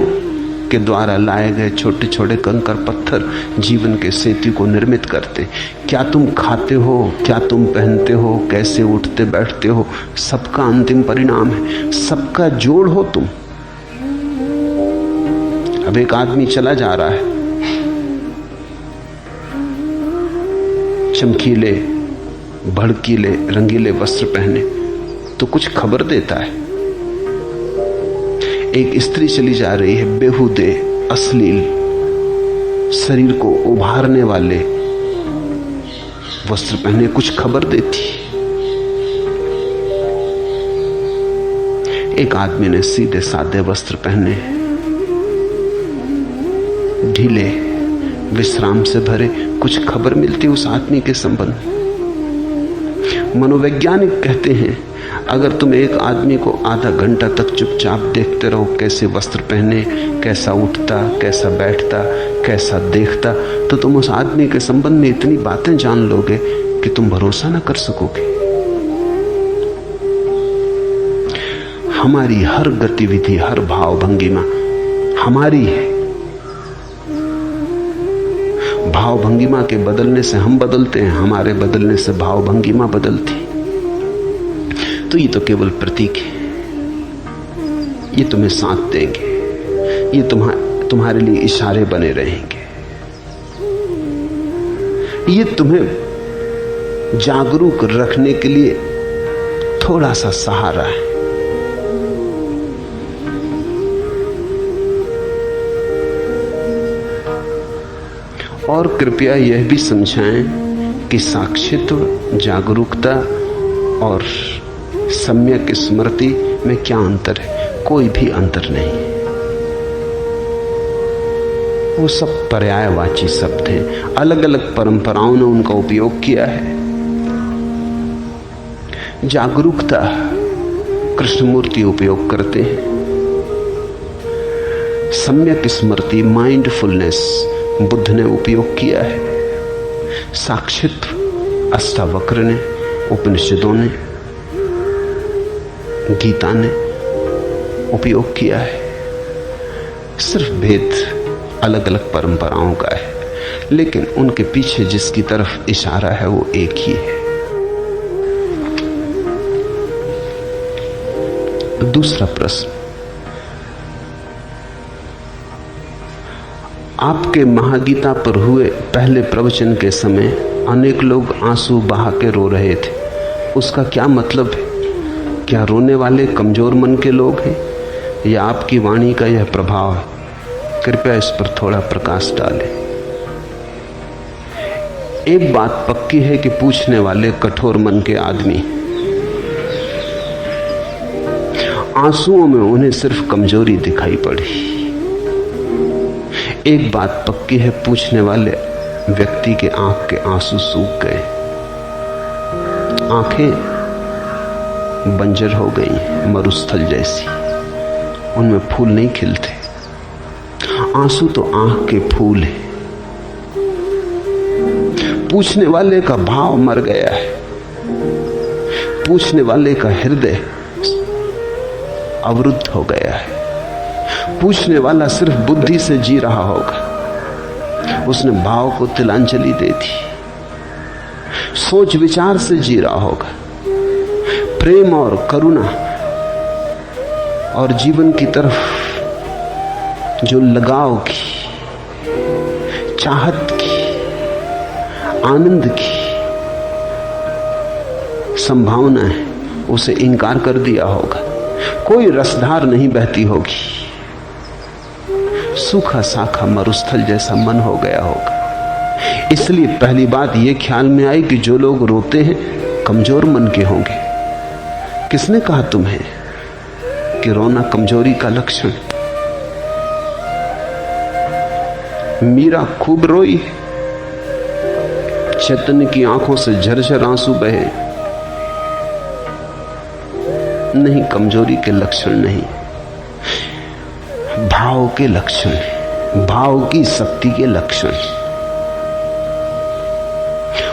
के द्वारा लाए गए छोटे छोटे कंकर पत्थर जीवन के सेतु को निर्मित करते। क्या तुम खाते हो, क्या तुम पहनते हो, कैसे उठते बैठते हो, सबका अंतिम परिणाम है। सबका जोड़ हो तुम। अब एक आदमी चला जा रहा है, चमकीले भड़कीले रंगीले वस्त्र पहने, तो कुछ खबर देता है। एक स्त्री चली जा रही है, बेहुदे अश्लील शरीर को उभारने वाले वस्त्र पहने, कुछ खबर देती। एक आदमी ने सीधे सादे वस्त्र पहने, ढीले विश्राम से भरे, कुछ खबर मिलती उस आदमी के संबंध। मनोवैज्ञानिक कहते हैं अगर तुम एक आदमी को आधा घंटा तक चुपचाप देखते रहो, कैसे वस्त्र पहने, कैसा उठता, कैसा बैठता, कैसा देखता तो तुम उस आदमी के संबंध में इतनी बातें जान लोगे कि तुम भरोसा ना कर सकोगे। हमारी हर गतिविधि, हर भाव भंगिमा हमारी है। भाव भंगिमा के बदलने से हम बदलते हैं, हमारे बदलने से भाव भंगिमा बदलती। तो ये तो केवल प्रतीक है, ये तुम्हें साथ देंगे, ये तुम्हारे लिए इशारे बने रहेंगे, ये तुम्हें जागरूक रखने के लिए थोड़ा सा सहारा है। और कृपया यह भी समझाएं कि साक्षित्व, जागरूकता और सम्यक स्मृति में क्या अंतर है? कोई भी अंतर नहीं। वो सब पर्यायवाची शब्द हैं, अलग अलग परंपराओं ने उनका उपयोग किया है। जागरूकता कृष्णमूर्ति उपयोग करते हैं, सम्यक स्मृति, माइंडफुलनेस बुद्ध ने उपयोग किया है, साक्षित्व अष्टावक्र ने, उपनिषदों ने, गीता ने उपयोग किया है। सिर्फ भेद अलग अलग परंपराओं का है, लेकिन उनके पीछे जिसकी तरफ इशारा है वो एक ही है। दूसरा प्रश्न, आपके महागीता पर हुए पहले प्रवचन के समय अनेक लोग आंसू बहा के रो रहे थे, उसका क्या मतलब है? क्या रोने वाले कमजोर मन के लोग हैं या आपकी वाणी का यह प्रभाव है? कृपया इस पर थोड़ा प्रकाश डालें। एक बात पक्की है कि पूछने वाले कठोर मन के आदमी, आंसुओं में उन्हें सिर्फ कमजोरी दिखाई पड़ी। एक बात पक्की है, पूछने वाले व्यक्ति के आंख के आंसू सूख गए, आंखें बंजर हो गई, मरुस्थल जैसी, उनमें फूल नहीं खिलते। आंसू तो आंख के फूल है। पूछने वाले का भाव मर गया है, पूछने वाले का हृदय अवरुद्ध हो गया है। पूछने वाला सिर्फ बुद्धि से जी रहा होगा, उसने भाव को तिलांजलि दे दी, सोच विचार से जी रहा होगा, प्रेम और करुणा और जीवन की तरफ जो लगाव की, चाहत की, आनंद की संभावना है, उसे इनकार कर दिया होगा। कोई रसधार नहीं बहती होगी, सूखा साखा मरुस्थल जैसा मन हो गया होगा। इसलिए पहली बात यह ख्याल में आई कि जो लोग रोते हैं कमजोर मन के होंगे। किसने कहा तुम्हें कि रोना कमजोरी का लक्षण? मीरा खूब रोई, चैतन्य की आंखों से झरझर आंसू बहे। नहीं, कमजोरी के लक्षण नहीं, भाव के लक्षण है, भाव की शक्ति के लक्षण।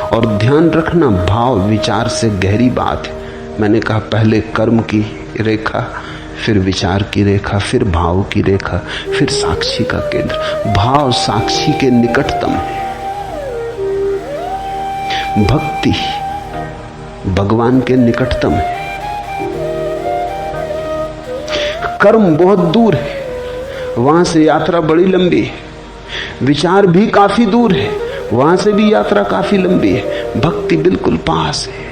और ध्यान रखना, भाव विचार से गहरी बात है। मैंने कहा पहले कर्म की रेखा, फिर विचार की रेखा, फिर भाव की रेखा, फिर साक्षी का केंद्र। भाव साक्षी के निकटतम है, भक्ति भगवान के निकटतम है, कर्म बहुत दूर है, वहां से यात्रा बड़ी लंबी है, विचार भी काफी दूर है, वहां से भी यात्रा काफी लंबी है, भक्ति बिल्कुल पास है।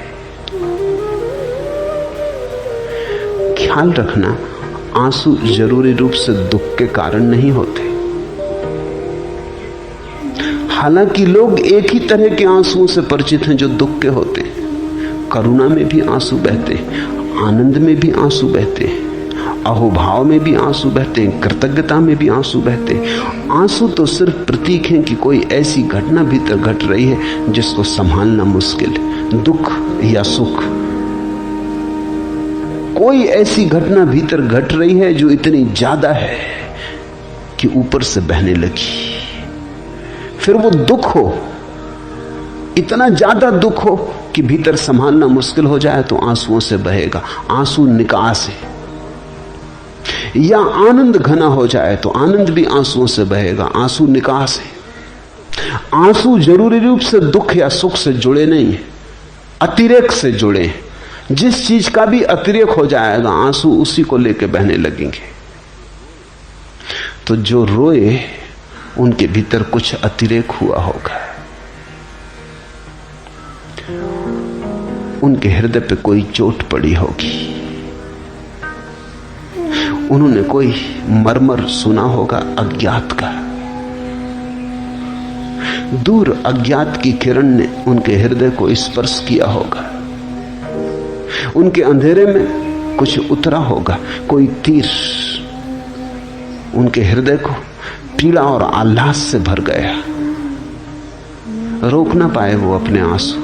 ख्याल रखना, आंसू जरूरी रूप से दुख के कारण नहीं होते। हालांकि लोग एक ही तरह के आंसुओं से परिचित हैं जो दुख के होते हैं। करुणा में भी आंसू बहते हैं, आनंद में भी आंसू बहते हैं, अहोभाव में भी आंसू बहते हैं, कृतज्ञता में भी आंसू बहते हैं। आंसू तो सिर्फ प्रतीक हैं कि कोई ऐसी घटना भीतर घट रही है जिसको संभालना मुश्किल है, दुख या सुख। कोई ऐसी घटना भीतर घट रही है जो इतनी ज्यादा है कि ऊपर से बहने लगी। फिर वो दुख हो, इतना ज्यादा दुख हो कि भीतर संभालना मुश्किल हो जाए तो आंसुओं से बहेगा, आंसू निकास है। या आनंद घना हो जाए तो आनंद भी आंसुओं से बहेगा, आंसू निकास है। आंसू जरूरी रूप से दुख या सुख से जुड़े नहीं है, अतिरेक से जुड़े हैं। जिस चीज का भी अतिरेक हो जाएगा आंसू उसी को लेकर बहने लगेंगे। तो जो रोए उनके भीतर कुछ अतिरेक हुआ होगा, उनके हृदय पे कोई चोट पड़ी होगी, उन्होंने कोई मरमर सुना होगा अज्ञात का। दूर अज्ञात की किरण ने उनके हृदय को स्पर्श किया होगा, उनके अंधेरे में कुछ उतरा होगा, कोई तीर उनके हृदय को पीड़ा और आह्लाद से भर गया। रोक ना पाए वो अपने आंसू।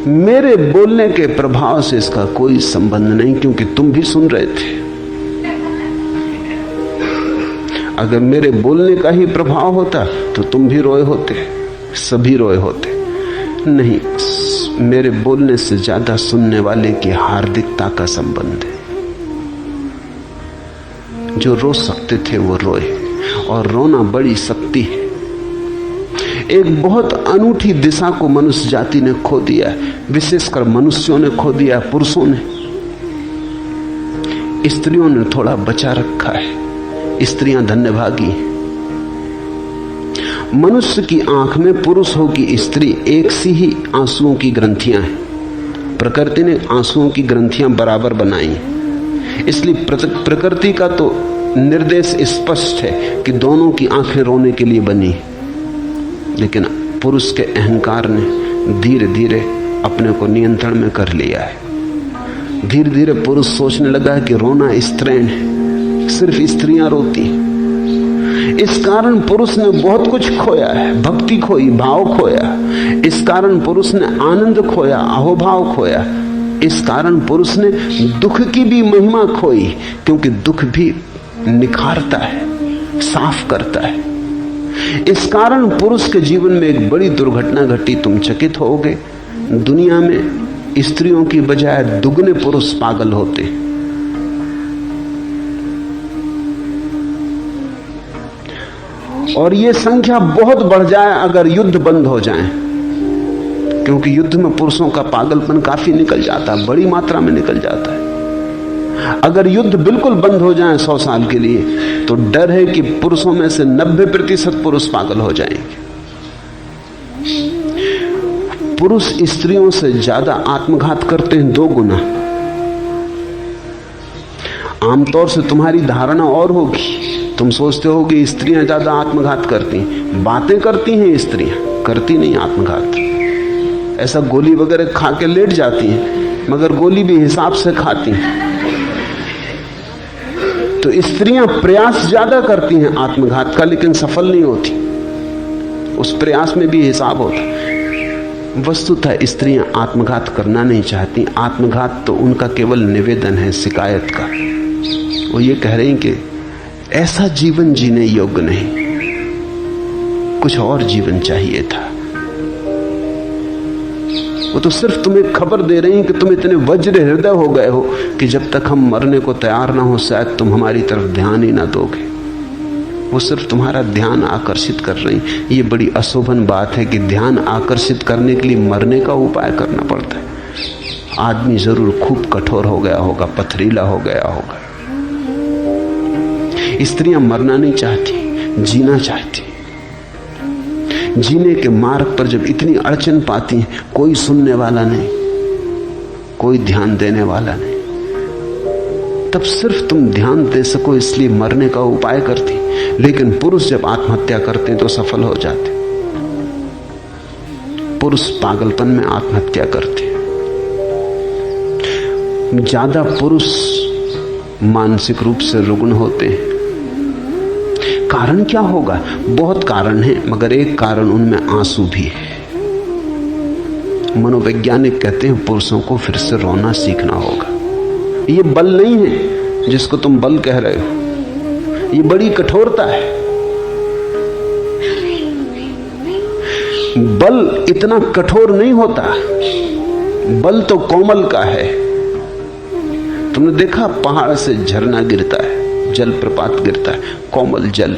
मेरे बोलने के प्रभाव से इसका कोई संबंध नहीं, क्योंकि तुम भी सुन रहे थे। अगर मेरे बोलने का ही प्रभाव होता तो तुम भी रोए होते, सभी रोए होते। नहीं, मेरे बोलने से ज्यादा सुनने वाले की हार्दिकता का संबंध है। जो रो सकते थे वो रोए, और रोना बड़ी शक्ति है। एक बहुत अनूठी दिशा को मनुष्य जाति ने खो दिया है, विशेषकर मनुष्यों ने खो दिया है, पुरुषों ने। स्त्रियों ने थोड़ा बचा रखा है, स्त्रियां धन्यभागी। मनुष्य की आंख में पुरुष हो कि स्त्री एक सी ही आंसुओं की ग्रंथियां हैं। प्रकृति ने आंसुओं की ग्रंथियां बराबर बनाई, इसलिए प्रकृति का तो निर्देश स्पष्ट है कि दोनों की आंखें रोने के लिए बनी। लेकिन पुरुष के अहंकार ने धीरे धीरे अपने को नियंत्रण में कर लिया है। धीरे धीरे पुरुष सोचने लगा है कि रोना स्त्रैण है, सिर्फ स्त्रियां रोती हैं। इस कारण पुरुष ने बहुत कुछ खोया है, भक्ति खोई, भाव खोया। इस कारण पुरुष ने आनंद खोया, अहोभाव खोया। इस कारण पुरुष ने दुख की भी महिमा खोई, क्योंकि दुख भी निखारता है, साफ करता है। इस कारण पुरुष के जीवन में एक बड़ी दुर्घटना घटी। तुम चकित होगे, दुनिया में स्त्रियों की बजाय दुगने पुरुष पागल होते। और ये संख्या बहुत बढ़ जाए अगर युद्ध बंद हो जाए, क्योंकि युद्ध में पुरुषों का पागलपन काफी निकल जाता है, बड़ी मात्रा में निकल जाता है। अगर युद्ध बिल्कुल बंद हो जाए 100 साल के लिए, तो डर है कि पुरुषों में से 90% पुरुष पागल हो जाएंगे। पुरुष स्त्रियों से ज्यादा आत्मघात करते हैं 2 गुना। आमतौर से तुम्हारी धारणा और होगी, तुम सोचते हो कि स्त्रियां ज्यादा आत्मघात करती हैं। बातें करती हैं स्त्रियां, करती नहीं आत्मघात। ऐसा गोली वगैरह खा के लेट जाती हैं, मगर गोली भी हिसाब से खाती हैं। तो स्त्रियां प्रयास ज्यादा करती हैं आत्मघात का, लेकिन सफल नहीं होती। उस प्रयास में भी हिसाब होता। वस्तुतः स्त्रियां आत्मघात करना नहीं चाहती। आत्मघात तो उनका केवल निवेदन है, शिकायत का। वो ये कह रही हैं कि ऐसा जीवन जीने योग्य नहीं, कुछ और जीवन चाहिए था। वो तो सिर्फ तुम्हें खबर दे रही हैं कि तुम इतने वज्र हृदय हो गए हो कि जब तक हम मरने को तैयार ना हो शायद तुम हमारी तरफ ध्यान ही ना दोगे। वो सिर्फ तुम्हारा ध्यान आकर्षित कर रही। ये बड़ी अशोभन बात है कि ध्यान आकर्षित करने के लिए मरने का उपाय करना पड़ता है। आदमी जरूर खूब कठोर हो गया होगा, पथरीला हो गया होगा। स्त्रियां मरना नहीं चाहती, जीना चाहती। जीने के मार्ग पर जब इतनी अड़चन पाती हैं, कोई सुनने वाला नहीं, कोई ध्यान देने वाला नहीं, तब सिर्फ तुम ध्यान दे सको इसलिए मरने का उपाय करती। लेकिन पुरुष जब आत्महत्या करते तो सफल हो जाते। पुरुष पागलपन में आत्महत्या करते। ज्यादा पुरुष मानसिक रूप से रुग्ण होते हैं। कारण क्या होगा? बहुत कारण है, मगर एक कारण उनमें आंसू भी है। मनोवैज्ञानिक कहते हैं पुरुषों को फिर से रोना सीखना होगा। ये बल नहीं है जिसको तुम बल कह रहे हो, ये बड़ी कठोरता है। बल इतना कठोर नहीं होता, बल तो कोमल का है। तुमने देखा पहाड़ से झरना गिरता है, जल प्रपात गिरता है, कोमल जल।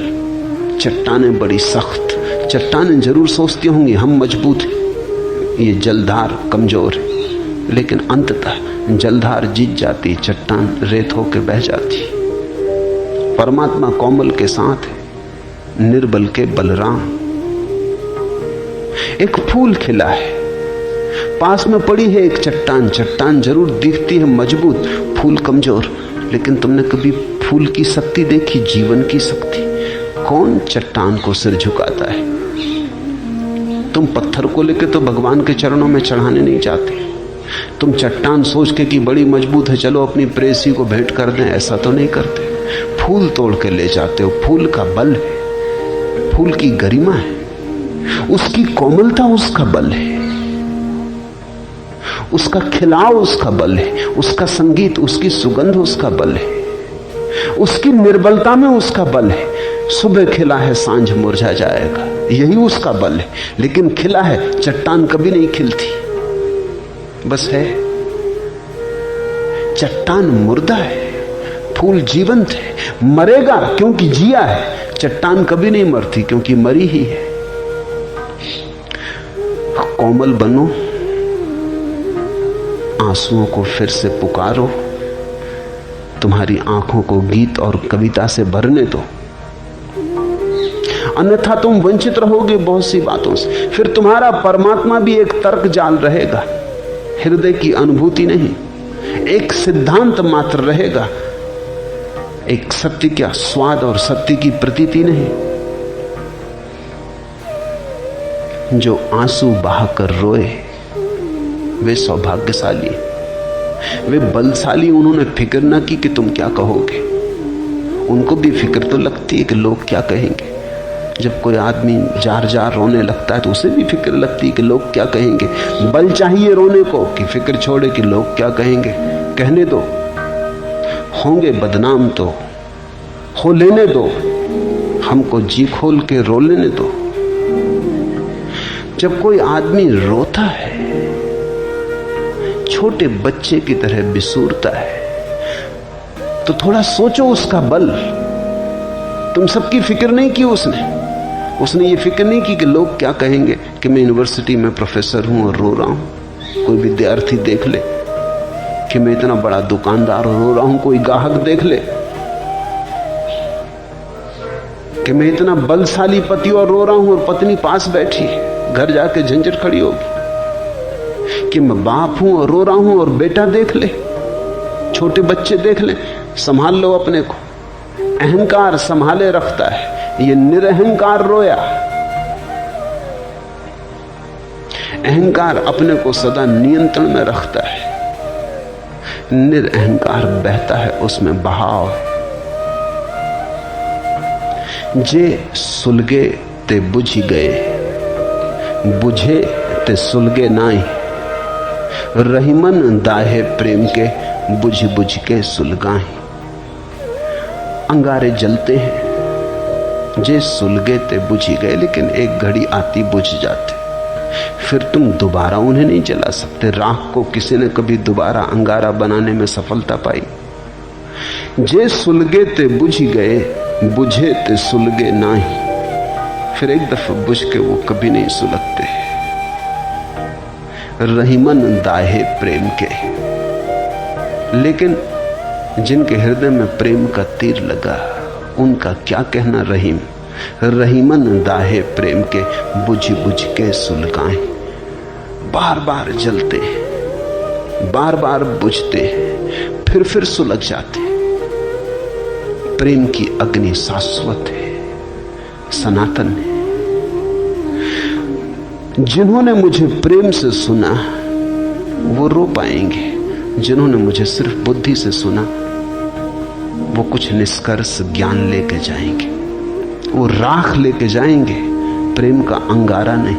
चट्टानें बड़ी सख्त, चट्टानें जरूर सोचती होंगी हम मजबूत हैं, ये जलधार कमजोर है, लेकिन अंततः जलधार जीत जाती, चट्टान रेत होकर बह जाती। परमात्मा कोमल के साथ है, निर्बल के बलराम। एक फूल खिला है, पास में पड़ी है एक चट्टान, चट्टान जरूर दिखती है मजबूत, फूल कमजोर, लेकिन तुमने कभी फूल की शक्ति देखी, जीवन की शक्ति? कौन चट्टान को सिर झुकाता है? तुम पत्थर को लेकर तो भगवान के चरणों में चढ़ाने नहीं चाहते, तुम चट्टान सोच के कि बड़ी मजबूत है, चलो अपनी प्रेसी को भेंट कर दें, ऐसा तो नहीं करते। फूल तोड़ के ले जाते हो, फूल का बल है, फूल की गरिमा है, उसकी कोमलता उसका बल है, उसका खिलाव उसका बल है, उसका संगीत, उसकी सुगंध उसका बल है, उसकी निर्बलता में उसका बल है। सुबह खिला है, सांझ मुरझा जाएगा, यही उसका बल है। लेकिन खिला है, चट्टान कभी नहीं खिलती, बस है। चट्टान मुर्दा है, फूल जीवंत है, मरेगा क्योंकि जिया है। चट्टान कभी नहीं मरती क्योंकि मरी ही है। कोमल बनो, आंसुओं को फिर से पुकारो, तुम्हारी आंखों को गीत और कविता से भरने दो, अन्यथा तुम वंचित रहोगे बहुत सी बातों से। फिर तुम्हारा परमात्मा भी एक तर्क जाल रहेगा, हृदय की अनुभूति नहीं, एक सिद्धांत मात्र रहेगा, एक सत्य का स्वाद और सत्य की प्रतीति नहीं। जो आंसू बहाकर रोए वे सौभाग्यशाली, वे बलशाली। उन्होंने फिक्र ना की कि तुम क्या कहोगे, उनको भी फिक्र तो लगती है कि लोग क्या कहेंगे। जब कोई आदमी जार जार रोने लगता है तो उसे भी फिक्र लगती है कि लोग क्या कहेंगे। बल चाहिए रोने को कि फिक्र छोड़े कि लोग क्या कहेंगे। कहने दो, होंगे बदनाम तो हो लेने दो, हमको जी खोल के रो लेने दो। जब कोई आदमी रोता है, छोटे बच्चे की तरह बिसूरता है, तो थोड़ा सोचो उसका बल। तुम सबकी फिक्र नहीं की उसने ये फिक्र नहीं की कि लोग क्या कहेंगे कि मैं यूनिवर्सिटी में प्रोफेसर हूं और रो रहा हूं। कोई विद्यार्थी देख ले कि मैं इतना बड़ा दुकानदार और रो रहा हूं, कोई ग्राहक देख ले कि मैं इतना बलशाली पति और रो रहा हूं और पत्नी पास बैठी, घर जाके झंझट खड़ी होगी। कि मैं बाप हूं और रो रहा हूं और बेटा देख ले, छोटे बच्चे देख ले। संभाल लो अपने को। अहंकार संभाले रखता है, ये निरअहंकार रोया। अहंकार अपने को सदा नियंत्रण में रखता है, निरअहंकार बहता है, उसमें बहाव है। जे सुलगे ते बुझी गए, बुझे ते सुलगे नाई। रहीमन दाहे प्रेम के, बुझ बुझ के सुलगाई। अंगारे जलते हैं, जे सुलगे ते बुझी गए, लेकिन एक घड़ी आती बुझ जाते, फिर तुम दोबारा उन्हें नहीं जला सकते। राख को किसी ने कभी दोबारा अंगारा बनाने में सफलता पाई? जे सुलगे ते बुझी गए, बुझे ते सुलगे नाही। फिर एक दफा बुझ के वो कभी नहीं सुलगते। रहीमन दाहे प्रेम के, लेकिन जिनके हृदय में प्रेम का तीर लगा उनका क्या कहना। रहीम, रहीमन दाहे प्रेम के, बुझ बुझ के सुलगाएं। बार बार जलते, बार बार बुझते, फिर सुलग जाते। प्रेम की अग्नि शाश्वत है, सनातन है। जिन्होंने मुझे प्रेम से सुना वो रो पाएंगे, जिन्होंने मुझे सिर्फ बुद्धि से सुना वो कुछ निष्कर्ष ज्ञान लेके जाएंगे, वो राख लेके जाएंगे, प्रेम का अंगारा नहीं।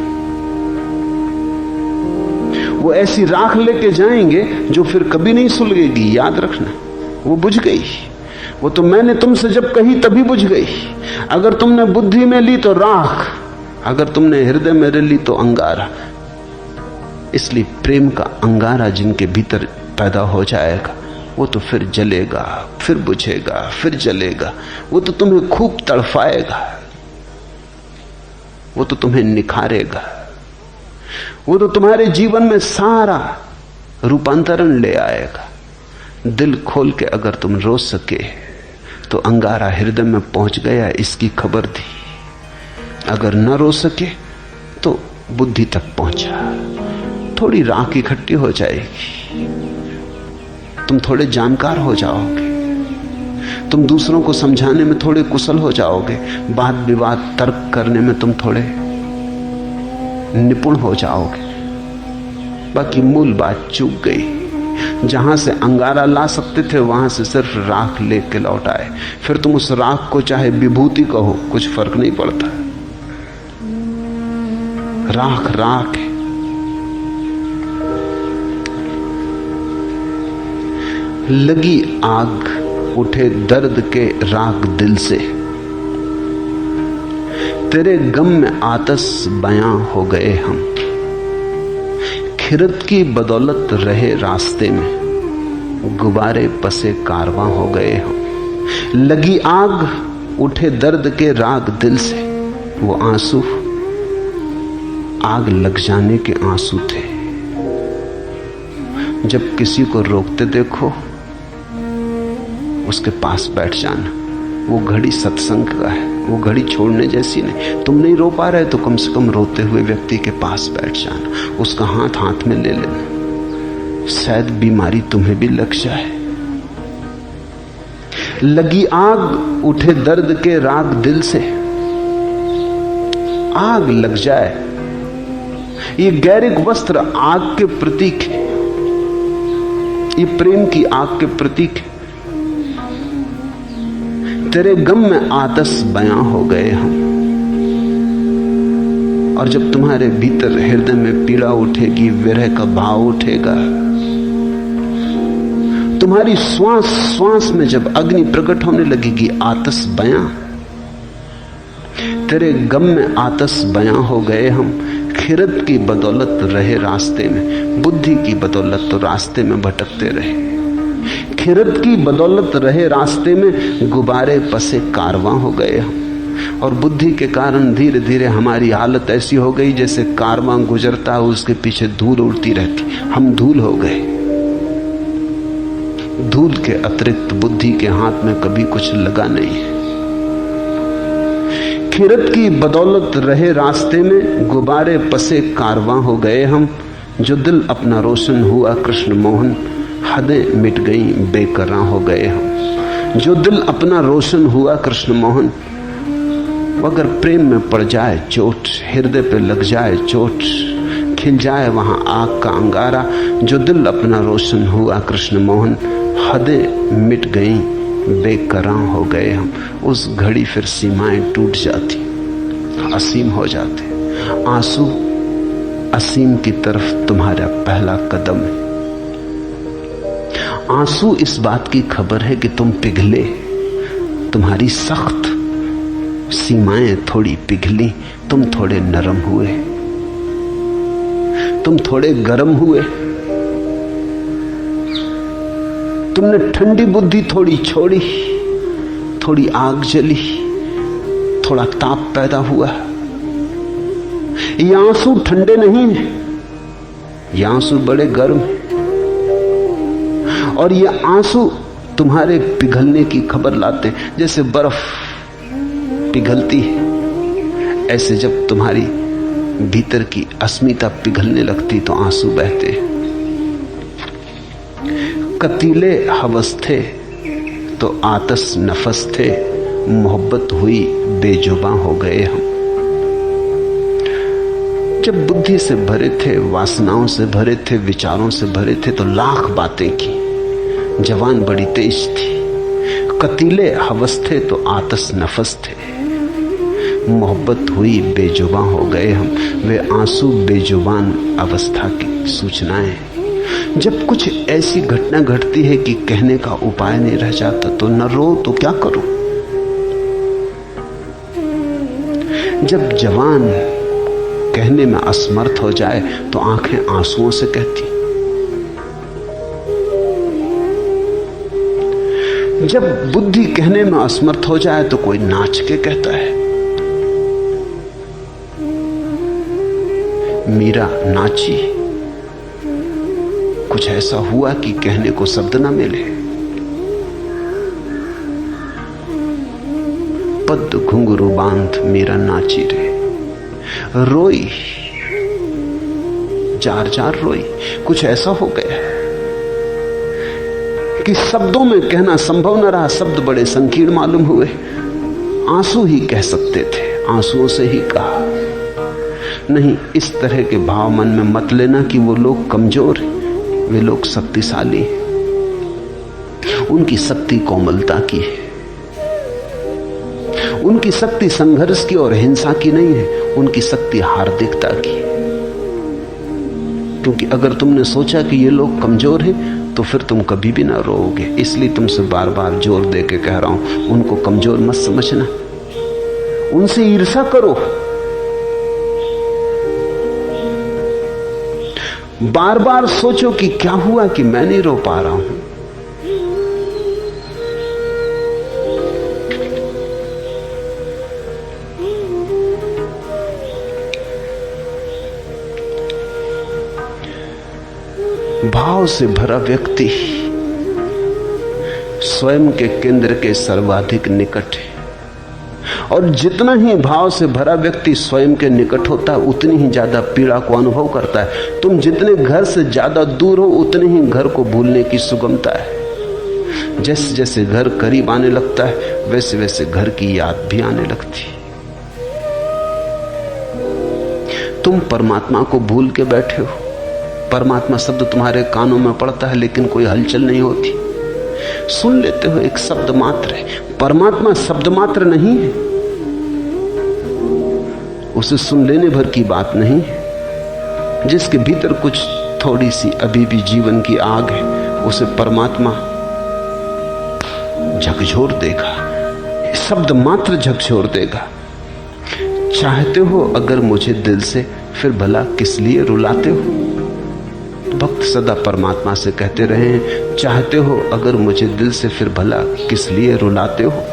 वो ऐसी राख लेके जाएंगे जो फिर कभी नहीं सुलगेगी। याद रखना, वो बुझ गई, वो तो मैंने तुमसे जब कही तभी बुझ गई। अगर तुमने बुद्धि में ली तो राख, अगर तुमने हृदय में ली तो अंगारा। इसलिए प्रेम का अंगारा जिनके भीतर पैदा हो जाएगा वो तो फिर जलेगा, फिर बुझेगा, फिर जलेगा। वो तो तुम्हें खूब तड़फाएगा, वो तो तुम्हें निखारेगा, वो तो तुम्हारे जीवन में सारा रूपांतरण ले आएगा। दिल खोल के अगर तुम रो सके तो अंगारा हृदय में पहुंच गया इसकी खबर थी। अगर न रो सके तो बुद्धि तक पहुंचा। थोड़ी राख इकट्ठी हो जाएगी, तुम थोड़े जानकार हो जाओगे, तुम दूसरों को समझाने में थोड़े कुशल हो जाओगे, वाद विवाद तर्क करने में तुम थोड़े निपुण हो जाओगे। बाकी मूल बात चूक गई। जहां से अंगारा ला सकते थे वहां से सिर्फ राख लेके लौट आए। फिर तुम उस राख को चाहे विभूति कहो, कुछ फर्क नहीं पड़ता। राख राख है। लगी आग उठे दर्द के राग दिल से, तेरे गम में आतश बयां हो गए हम। खिरत की बदौलत रहे रास्ते में, गुब्बारे पसे कारवां हो गए हम। लगी आग उठे दर्द के राग दिल से, वो आंसू आग लग जाने के आंसू थे। जब किसी को रोकते देखो उसके पास बैठ जाना। वो घड़ी सत्संग का है, वो घड़ी छोड़ने जैसी नहीं। तुम नहीं रो पा रहे तो कम से कम रोते हुए व्यक्ति के पास बैठ जाना, उसका हाथ हाथ में ले लेना, शायद बीमारी तुम्हें भी लग जाए। लगी आग उठे दर्द के राग दिल से, आग लग जाए। ये गैरिक वस्त्र आग के प्रतीक है, ये प्रेम की आग के प्रतीक है। तेरे गम में आतश बयां हो गए हम। और जब तुम्हारे भीतर हृदय में पीड़ा उठेगी, विरह का भाव उठेगा, तुम्हारी श्वास श्वास में जब अग्नि प्रकट होने लगेगी, आतश बयां। तेरे गम में आतश बयां हो गए हम। खिरत की बदौलत रहे रास्ते में, बुद्धि की बदौलत तो रास्ते में भटकते रहे। खिरत की बदौलत रहे रास्ते में, गुब्बारे पसे कारवां हो गए हम। और बुद्धि के कारण धीरे धीरे हमारी हालत ऐसी हो गई जैसे कारवां गुजरता है, उसके पीछे धूल उड़ती रहती, हम धूल हो गए। धूल के अतिरिक्त बुद्धि के हाथ में कभी कुछ लगा नहीं है। खिरत की बदौलत रहे रास्ते में, गुब्बारे पसे कारवां हो गए हम। जो दिल अपना रोशन हुआ कृष्ण मोहन, हदें मिट गई बेकरां हो गए हम। जो दिल अपना रोशन हुआ कृष्ण मोहन, अगर प्रेम में पड़ जाए चोट, हृदय पे लग जाए चोट, खिल जाए वहां आग का अंगारा। जो दिल अपना रोशन हुआ कृष्ण मोहन, हदें मिट गई बेकरां हो गए हम। उस घड़ी फिर सीमाएं टूट जाती, असीम हो जाते। आंसू असीम की तरफ तुम्हारा पहला कदम है। आंसू इस बात की खबर है कि तुम पिघले, तुम्हारी सख्त सीमाएं थोड़ी पिघली, तुम थोड़े नरम हुए, तुम थोड़े गर्म हुए, तुमने ठंडी बुद्धि थोड़ी छोड़ी, थोड़ी आग जली, थोड़ा ताप पैदा हुआ। ये आंसू ठंडे नहीं है, ये आंसू बड़े गर्म है। और ये आंसू तुम्हारे पिघलने की खबर लाते हैं। जैसे बर्फ पिघलती है, ऐसे जब तुम्हारी भीतर की अस्मिता पिघलने लगती तो आंसू बहते हैं। कतीले हवस थे तो आतश नफस थे, मोहब्बत हुई बेजुबां हो गए हम। जब बुद्धि से भरे थे, वासनाओं से भरे थे, विचारों से भरे थे तो लाख बातें की। जवान बड़ी तेज थी। कतीले हवस थे तो आतश नफस थे, मोहब्बत हुई बेजुबां हो गए हम। वे आंसू बेजुबान अवस्था की सूचनाएं। जब कुछ ऐसी घटना घटती है कि कहने का उपाय नहीं रह जाता तो न रो तो क्या करो। जब जवान कहने में असमर्थ हो जाए तो आंखें आंसुओं से कहती। जब बुद्धि कहने में असमर्थ हो जाए तो कोई नाच के कहता है। मीरा नाची, कुछ ऐसा हुआ कि कहने को शब्द ना मिले। पद घुंघरू बांध मीरा नाची रे, रोई, जार जार रोई। कुछ ऐसा हो गया कि शब्दों में कहना संभव न रहा। शब्द बड़े संकीर्ण मालूम हुए। आंसू ही कह सकते थे, आंसुओं से ही कहा। नहीं, इस तरह के भाव मन में मत लेना कि वो लोग कमजोर हैं, वे लोग शक्तिशाली हैं। उनकी शक्ति कोमलता की है, उनकी शक्ति संघर्ष की और हिंसा की नहीं है, उनकी शक्ति हार्दिकता की। क्योंकि अगर तुमने सोचा कि ये लोग कमजोर हैं तो फिर तुम कभी भी ना रोओगे। इसलिए तुमसे बार बार जोर दे के कह रहा हूं, उनको कमजोर मत समझना, उनसे ईर्ष्या करो। बार बार सोचो कि क्या हुआ कि मैं नहीं रो पा रहा हूं। भाव से भरा व्यक्ति स्वयं के केंद्र के सर्वाधिक निकट है, और जितना ही भाव से भरा व्यक्ति स्वयं के निकट होता है उतनी ही ज्यादा पीड़ा को अनुभव करता है। तुम जितने घर से ज्यादा दूर हो उतने ही घर को भूलने की सुगमता है। जैसे जैसे घर करीब आने लगता है वैसे वैसे घर की याद भी आने लगती है। तुम परमात्मा को भूल के बैठे हो। परमात्मा शब्द तुम्हारे कानों में पड़ता है लेकिन कोई हलचल नहीं होती। सुन लेते हो, एक शब्द मात्र है। परमात्मा शब्द मात्र नहीं है, उसे सुन लेने भर की बात नहीं है। जिसके भीतर कुछ थोड़ी सी अभी भी जीवन की आग है उसे परमात्मा झकझोर देगा, शब्द मात्र झकझोर देगा। चाहते हो अगर मुझे दिल से, फिर भला किस लिए रुलाते हो। भक्त सदा परमात्मा से कहते रहे, चाहते हो अगर मुझे दिल से, फिर भला किस लिए रुलाते हो।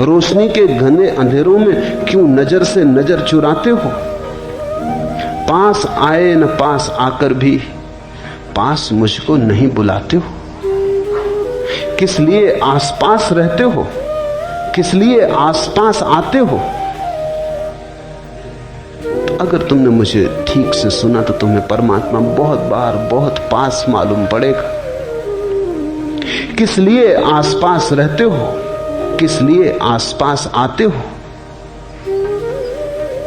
रोशनी के घने अंधेरों में क्यों नजर से नजर चुराते हो। पास आए न पास आकर भी पास मुझको नहीं बुलाते हो। किस लिए आसपास रहते हो, किस लिए आसपास आते हो। अगर तुमने मुझे ठीक से सुना तो तुम्हें परमात्मा बहुत बार बहुत पास मालूम पड़ेगा। किस लिए आसपास रहते हो, किस लिए आसपास आते हो।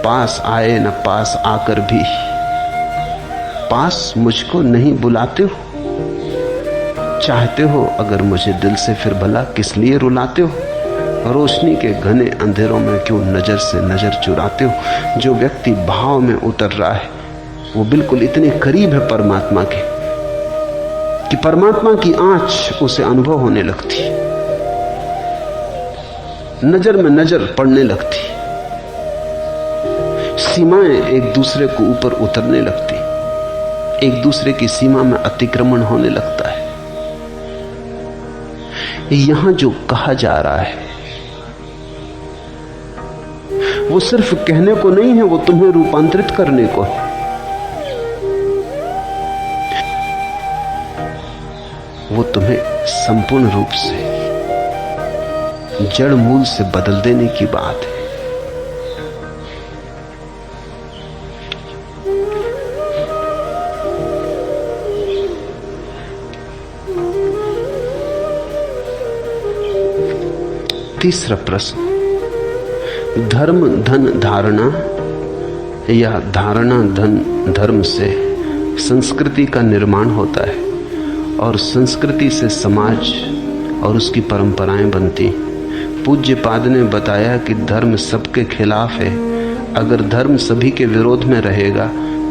पास आए न पास आकर भी पास मुझको नहीं बुलाते हो। चाहते हो अगर मुझे दिल से, फिर भला किस लिए रुलाते हो। रोशनी के घने अंधेरों में क्यों नजर से नजर चुराते हो। जो व्यक्ति भाव में उतर रहा है वो बिल्कुल इतने करीब है परमात्मा के कि परमात्मा की आंच उसे अनुभव होने लगती, नजर में नजर पड़ने लगती, सीमाएं एक दूसरे को ऊपर उतरने लगती, एक दूसरे की सीमा में अतिक्रमण होने लगता है। यहां जो कहा जा रहा है वो सिर्फ कहने को नहीं है, वो तुम्हें रूपांतरित करने को है। वो तुम्हें संपूर्ण रूप से जड़ मूल से बदल देने की बात है। तीसरा प्रश्न, धर्म धन धारणा या धारणा धन धर्म से संस्कृति का निर्माण होता है और संस्कृति से समाज और उसकी परंपराएं बनती। पूज्यपाद ने बताया कि धर्म सबके खिलाफ है। अगर धर्म सभी के विरोध में रहेगा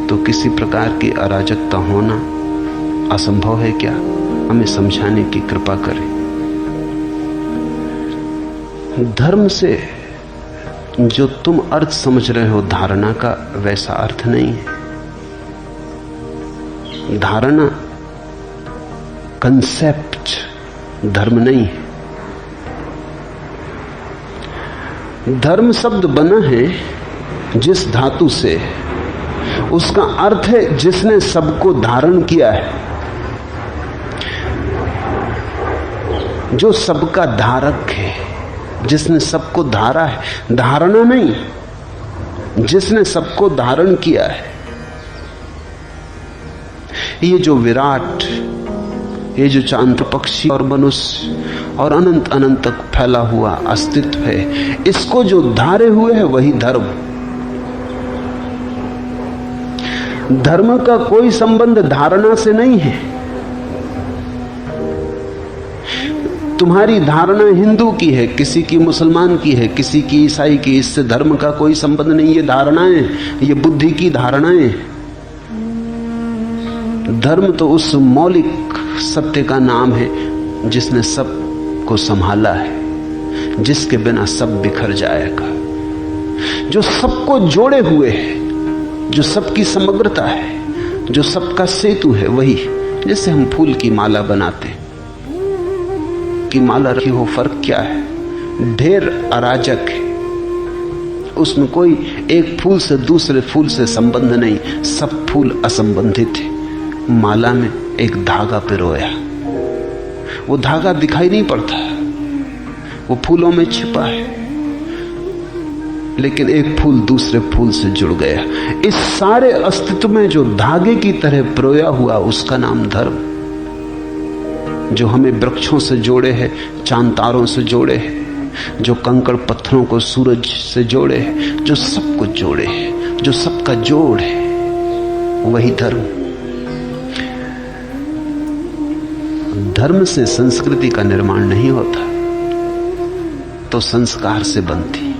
तो किसी प्रकार की अराजकता होना असंभव है क्या? हमें समझाने की कृपा करें। धर्म से जो तुम अर्थ समझ रहे हो धारणा का, वैसा अर्थ नहीं है। धारणा कंसेप्ट धर्म नहीं है। धर्म शब्द बना है जिस धातु से, उसका अर्थ है जिसने सबको धारण किया है, जो सबका धारक है, जिसने सबको धारा है। धारणा नहीं, जिसने सबको धारण किया है। ये जो विराट, ये जो चांद्र पक्षी और मनुष्य और अनंत अनंत तक फैला हुआ अस्तित्व है, इसको जो धारे हुए है वही धर्म। धर्म का कोई संबंध धारणा से नहीं है। तुम्हारी धारणा हिंदू की है, किसी की मुसलमान की है, किसी की ईसाई की, इससे धर्म का कोई संबंध नहीं। ये धारणाएं, ये बुद्धि की धारणाएं। धर्म तो उस मौलिक सत्य का नाम है जिसने सब को संभाला है, जिसके बिना सब बिखर जाएगा, जो सबको जोड़े हुए है, जो सबकी समग्रता है, जो सबका सेतु है। वही जैसे हम फूल की माला बनाते हैं, की माला रखी हो, फर्क क्या है? ढेर अराजक है, उसमें कोई एक फूल से दूसरे फूल से संबंध नहीं, सब फूल असंबंधित है। माला में एक धागा पिरोया, वो धागा दिखाई नहीं पड़ता, वो फूलों में छिपा है, लेकिन एक फूल दूसरे फूल से जुड़ गया। इस सारे अस्तित्व में जो धागे की तरह पिरोया हुआ, उसका नाम धर्म। जो हमें वृक्षों से जोड़े है, चांद तारों से जोड़े है, जो कंकड़ पत्थरों को सूरज से जोड़े है, जो सबको जोड़े है, जो सबका जोड़ है, वही धर्म। धर्म से संस्कृति का निर्माण नहीं होता, तो संस्कार से बनती।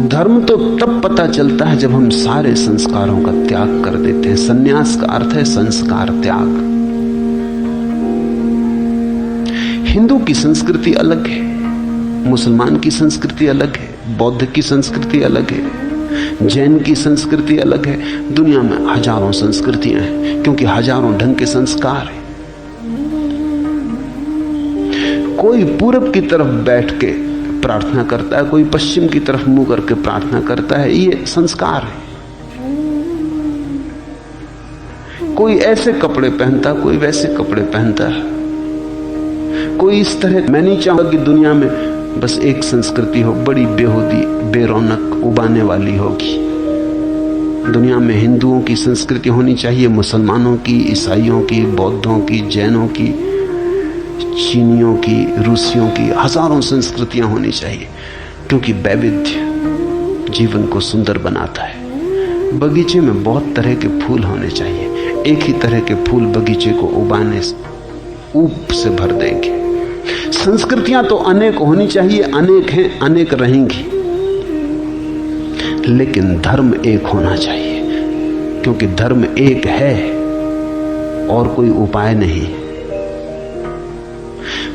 धर्म तो तब पता चलता है जब हम सारे संस्कारों का त्याग कर देते हैं। संन्यास का अर्थ है संस्कार त्याग। हिंदू की संस्कृति अलग है, मुसलमान की संस्कृति अलग है, बौद्ध की संस्कृति अलग है, जैन की संस्कृति अलग है। दुनिया में हजारों संस्कृतियां हैं, क्योंकि हजारों ढंग के संस्कार हैं। कोई पूरब की तरफ बैठ के प्रार्थना करता है, कोई पश्चिम की तरफ मुंह करके प्रार्थना करता है, ये संस्कार है। कोई ऐसे कपड़े पहनता, कोई वैसे कपड़े पहनता है, कोई इस तरह। मैं नहीं चाहूंगा कि दुनिया में बस एक संस्कृति हो, बड़ी बेहूदी, बेरौनक, उबाने वाली होगी। दुनिया में हिंदुओं की संस्कृति होनी चाहिए, मुसलमानों की, ईसाइयों की, बौद्धों की, जैनों की, चीनियों की, रूसियों की, हजारों संस्कृतियां होनी चाहिए, क्योंकि वैविध्य जीवन को सुंदर बनाता है। बगीचे में बहुत तरह के फूल होने चाहिए, एक ही तरह के फूल बगीचे को उबाने ऊप से भर देंगे। संस्कृतियां तो अनेक होनी चाहिए, अनेक हैं, अनेक रहेंगी, लेकिन धर्म एक होना चाहिए, क्योंकि धर्म एक है और कोई उपाय नहीं।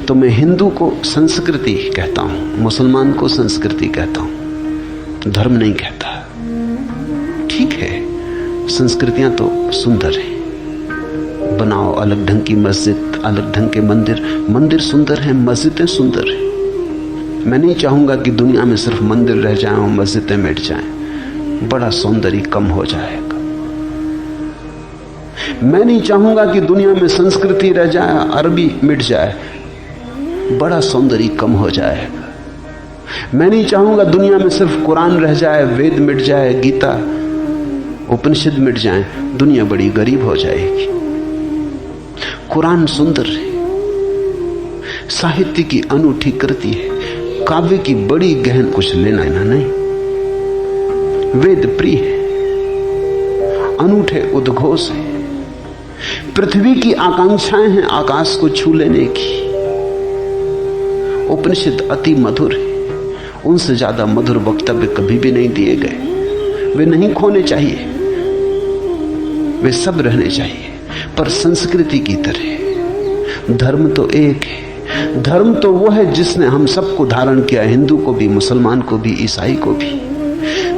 तो मैं हिंदू को संस्कृति कहता हूं, मुसलमान को संस्कृति कहता हूं, धर्म नहीं कहता। ठीक है, संस्कृतियां तो सुंदर हैं, बनाओ अलग ढंग की मस्जिद, अलग ढंग के मंदिर। मंदिर सुंदर हैं, मस्जिदें सुंदर हैं। मैं नहीं चाहूंगा कि दुनिया में सिर्फ मंदिर रह जाएं और मस्जिदें मिट जाएं, बड़ा सौंदर्य कम हो जाएगा। मैं नहीं चाहूंगा कि दुनिया में संस्कृति रह जाए, अरबी मिट जाए, बड़ा सौंदर्य कम हो जाएगा। मैं नहीं चाहूंगा दुनिया में सिर्फ कुरान रह जाए, वेद मिट जाए, गीता उपनिषद मिट जाए, दुनिया बड़ी गरीब हो जाएगी। कुरान सुंदर है, साहित्य की अनूठी कृति है, काव्य की बड़ी गहन, कुछ लेना नहीं। वेद प्रिय है, अनूठे उद्घोष है, पृथ्वी की आकांक्षाएं हैं आकाश को छू लेने की। उपनिषद अति मधुर है, उनसे ज्यादा मधुर वक्तव्य कभी भी नहीं दिए गए, वे नहीं खोने चाहिए। वे सब रहने चाहिए, पर संस्कृति की तरह। धर्म तो एक है। धर्म तो वो है जिसने हम सबको धारण किया, हिंदू को भी, मुसलमान को भी, ईसाई को भी।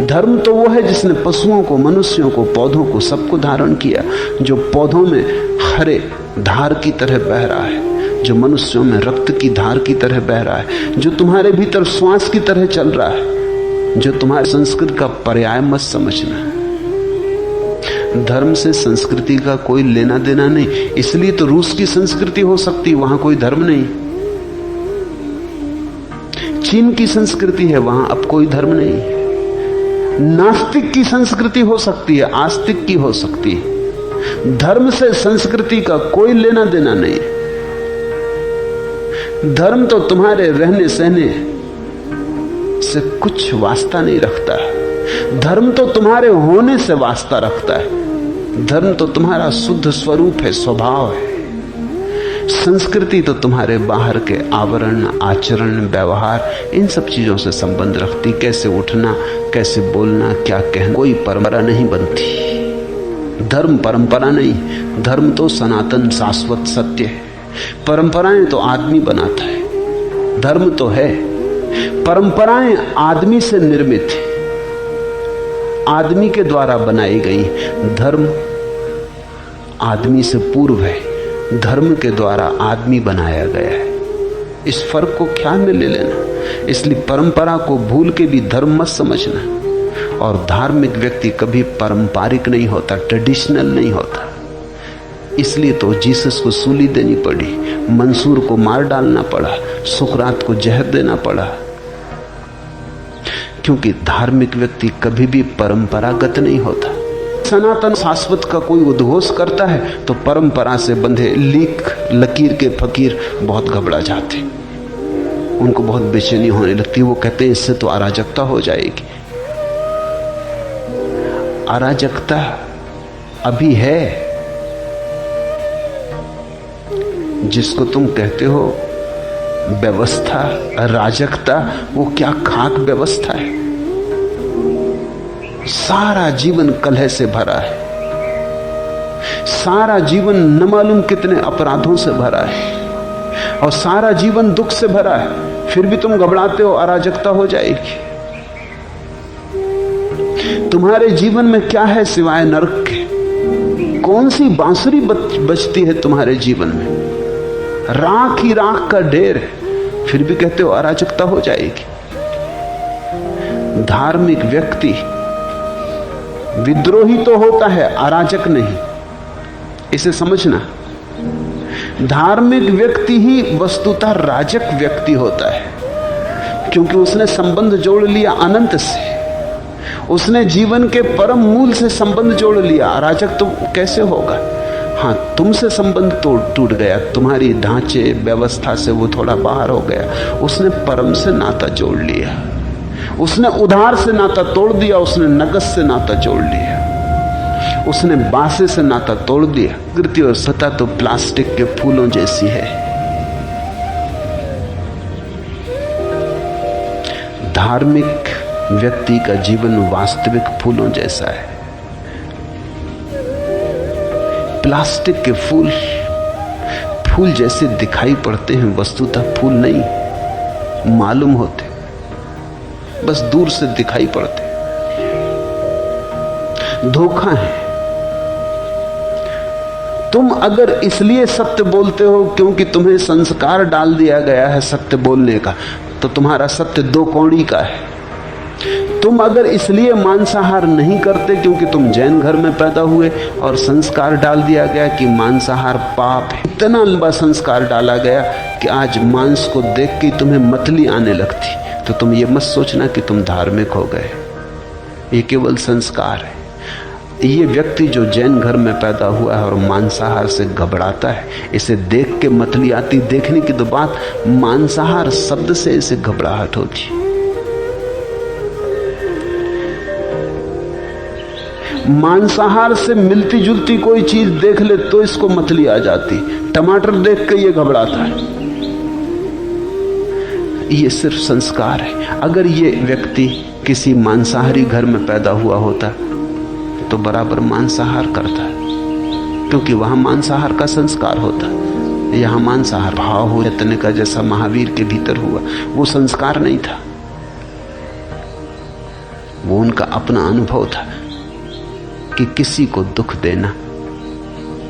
धर्म तो वो है जिसने पशुओं को, मनुष्यों को, पौधों को, सबको धारण किया। जो पौधों में हरे धार की तरह बह रहा है, जो मनुष्यों में रक्त की धार की तरह बह रहा है, जो तुम्हारे भीतर श्वास की तरह चल रहा है, जो तुम्हारे संस्कृति का पर्याय मत समझना। धर्म से संस्कृति का कोई लेना देना नहीं। इसलिए तो रूस की संस्कृति हो सकती, वहां कोई धर्म नहीं। चीन की संस्कृति है, वहां अब कोई धर्म नहीं। नास्तिक की संस्कृति हो सकती है, आस्तिक की हो सकती है। धर्म से संस्कृति का कोई लेना देना नहीं। धर्म तो तुम्हारे रहने सहने से कुछ वास्ता नहीं रखता। धर्म तो तुम्हारे होने से वास्ता रखता है। धर्म तो तुम्हारा शुद्ध स्वरूप है, स्वभाव है। संस्कृति तो तुम्हारे बाहर के आवरण, आचरण, व्यवहार, इन सब चीजों से संबंध रखती। कैसे उठना, कैसे बोलना, क्या कहना, कोई परंपरा नहीं बनती। धर्म परंपरा नहीं। धर्म तो सनातन शाश्वत सत्य है। परंपराएं तो आदमी बनाता है। धर्म तो है। परंपराएं आदमी से निर्मित है, आदमी के द्वारा बनाई गई। धर्म आदमी से पूर्व है, धर्म के द्वारा आदमी बनाया गया है। इस फर्क को ख्याल में ले लेना। इसलिए परंपरा को भूल के भी धर्म मत समझना। और धार्मिक व्यक्ति कभी पारंपरिक नहीं होता, ट्रेडिशनल नहीं होता। इसलिए तो जीसस को सूली देनी पड़ी, मंसूर को मार डालना पड़ा, सुकरात को जहर देना पड़ा, क्योंकि धार्मिक व्यक्ति कभी भी परंपरागत नहीं होता। सनातन शाश्वत का कोई उद्घोष करता है तो परंपरा से बंधे लीक लकीर के फकीर बहुत घबरा जाते, उनको बहुत बेचैनी होने लगती। वो कहते हैं इससे तो अराजकता हो जाएगी। अराजकता अभी है। जिसको तुम कहते हो व्यवस्था, राजकता, वो क्या खाक व्यवस्था है। सारा जीवन कलह से भरा है, सारा जीवन न मालूम कितने अपराधों से भरा है, और सारा जीवन दुख से भरा है। फिर भी तुम घबराते हो अराजकता हो जाएगी। तुम्हारे जीवन में क्या है सिवाय नरक के? कौन सी बांसुरी बजती है तुम्हारे जीवन में? राख ही राख का ढेर है, फिर भी कहते हो अराजकता हो जाएगी। धार्मिक व्यक्ति विद्रोही तो होता है, अराजक नहीं। इसे समझना। धार्मिक व्यक्ति ही वस्तुतः राजक व्यक्ति होता है, क्योंकि उसने संबंध जोड़ लिया अनंत से, उसने जीवन के परम मूल से संबंध जोड़ लिया। अराजक तो कैसे होगा? हाँ, तुमसे संबंध टूट गया, तुम्हारी ढांचे व्यवस्था से वो थोड़ा बाहर हो गया। उसने परम से नाता जोड़ लिया, उसने उधार से नाता तोड़ दिया, उसने नगद से नाता जोड़ लिया, उसने बासे से नाता तोड़ दिया। कृति और सत्ता तो प्लास्टिक के फूलों जैसी है। धार्मिक व्यक्ति का जीवन वास्तविक फूलों जैसा है। प्लास्टिक के फूल फूल जैसे दिखाई पड़ते हैं, वस्तुतः फूल नहीं मालूम होते, बस दूर से दिखाई पड़ते। धोखा है। तुम अगर इसलिए सत्य बोलते हो क्योंकि तुम्हें संस्कार डाल दिया गया है सत्य बोलने का, तो तुम्हारा सत्य दो कौड़ी का है। तुम अगर इसलिए मांसाहार नहीं करते क्योंकि तुम जैन घर में पैदा हुए और संस्कार डाल दिया गया कि मांसाहार पाप है, इतना लंबा संस्कार डाला गया कि आज मांस को देख के तुम्हें मतली आने लगती, तो तुम ये मत सोचना कि तुम धार्मिक हो गए। ये केवल संस्कार है। ये व्यक्ति जो जैन घर में पैदा हुआ है और मांसाहार से घबराता है, इसे देख के मतली आती, देखने की तो बात, मांसाहार शब्द से इसे घबराहट होती। मांसाहार से मिलती जुलती कोई चीज देख ले तो इसको मतली आ जाती। टमाटर देख के ये घबराता है। ये सिर्फ संस्कार है। अगर ये व्यक्ति किसी मांसाहारी घर में पैदा हुआ होता तो बराबर मांसाहार करता है। क्योंकि वहां मांसाहार का संस्कार होता, यहां मांसाहार भाव हो चैतन्य का जैसा महावीर के भीतर हुआ, वो संस्कार नहीं था, वो उनका अपना अनुभव था कि किसी को दुख देना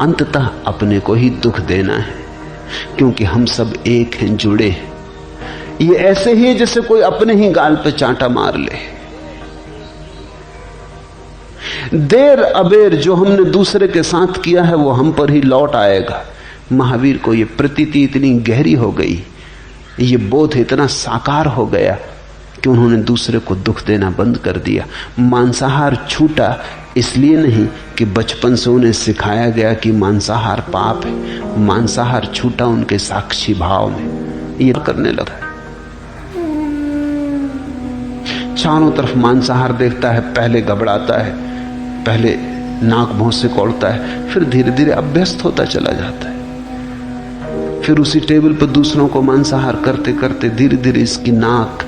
अंततः अपने को ही दुख देना है, क्योंकि हम सब एक हैं, जुड़े हैं। ये ऐसे ही जैसे कोई अपने ही गाल पे चांटा मार ले। देर अबेर जो हमने दूसरे के साथ किया है वो हम पर ही लौट आएगा। महावीर को ये प्रतीति इतनी गहरी हो गई, ये बोध इतना साकार हो गया कि उन्होंने दूसरे को दुख देना बंद कर दिया। मांसाहार छूटा इसलिए नहीं कि बचपन से उन्हें सिखाया गया कि मांसाहार पाप है, मांसाहार छूटा उनके साक्षी भाव में, ये करने लगा। चारों तरफ मांसाहार देखता है, पहले घबराता है, पहले नाक मुंह से कोड़ता है, फिर धीरे धीरे अभ्यस्त होता चला जाता है। फिर उसी टेबल पर दूसरों को मांसाहार करते करते धीरे धीरे इसकी नाक,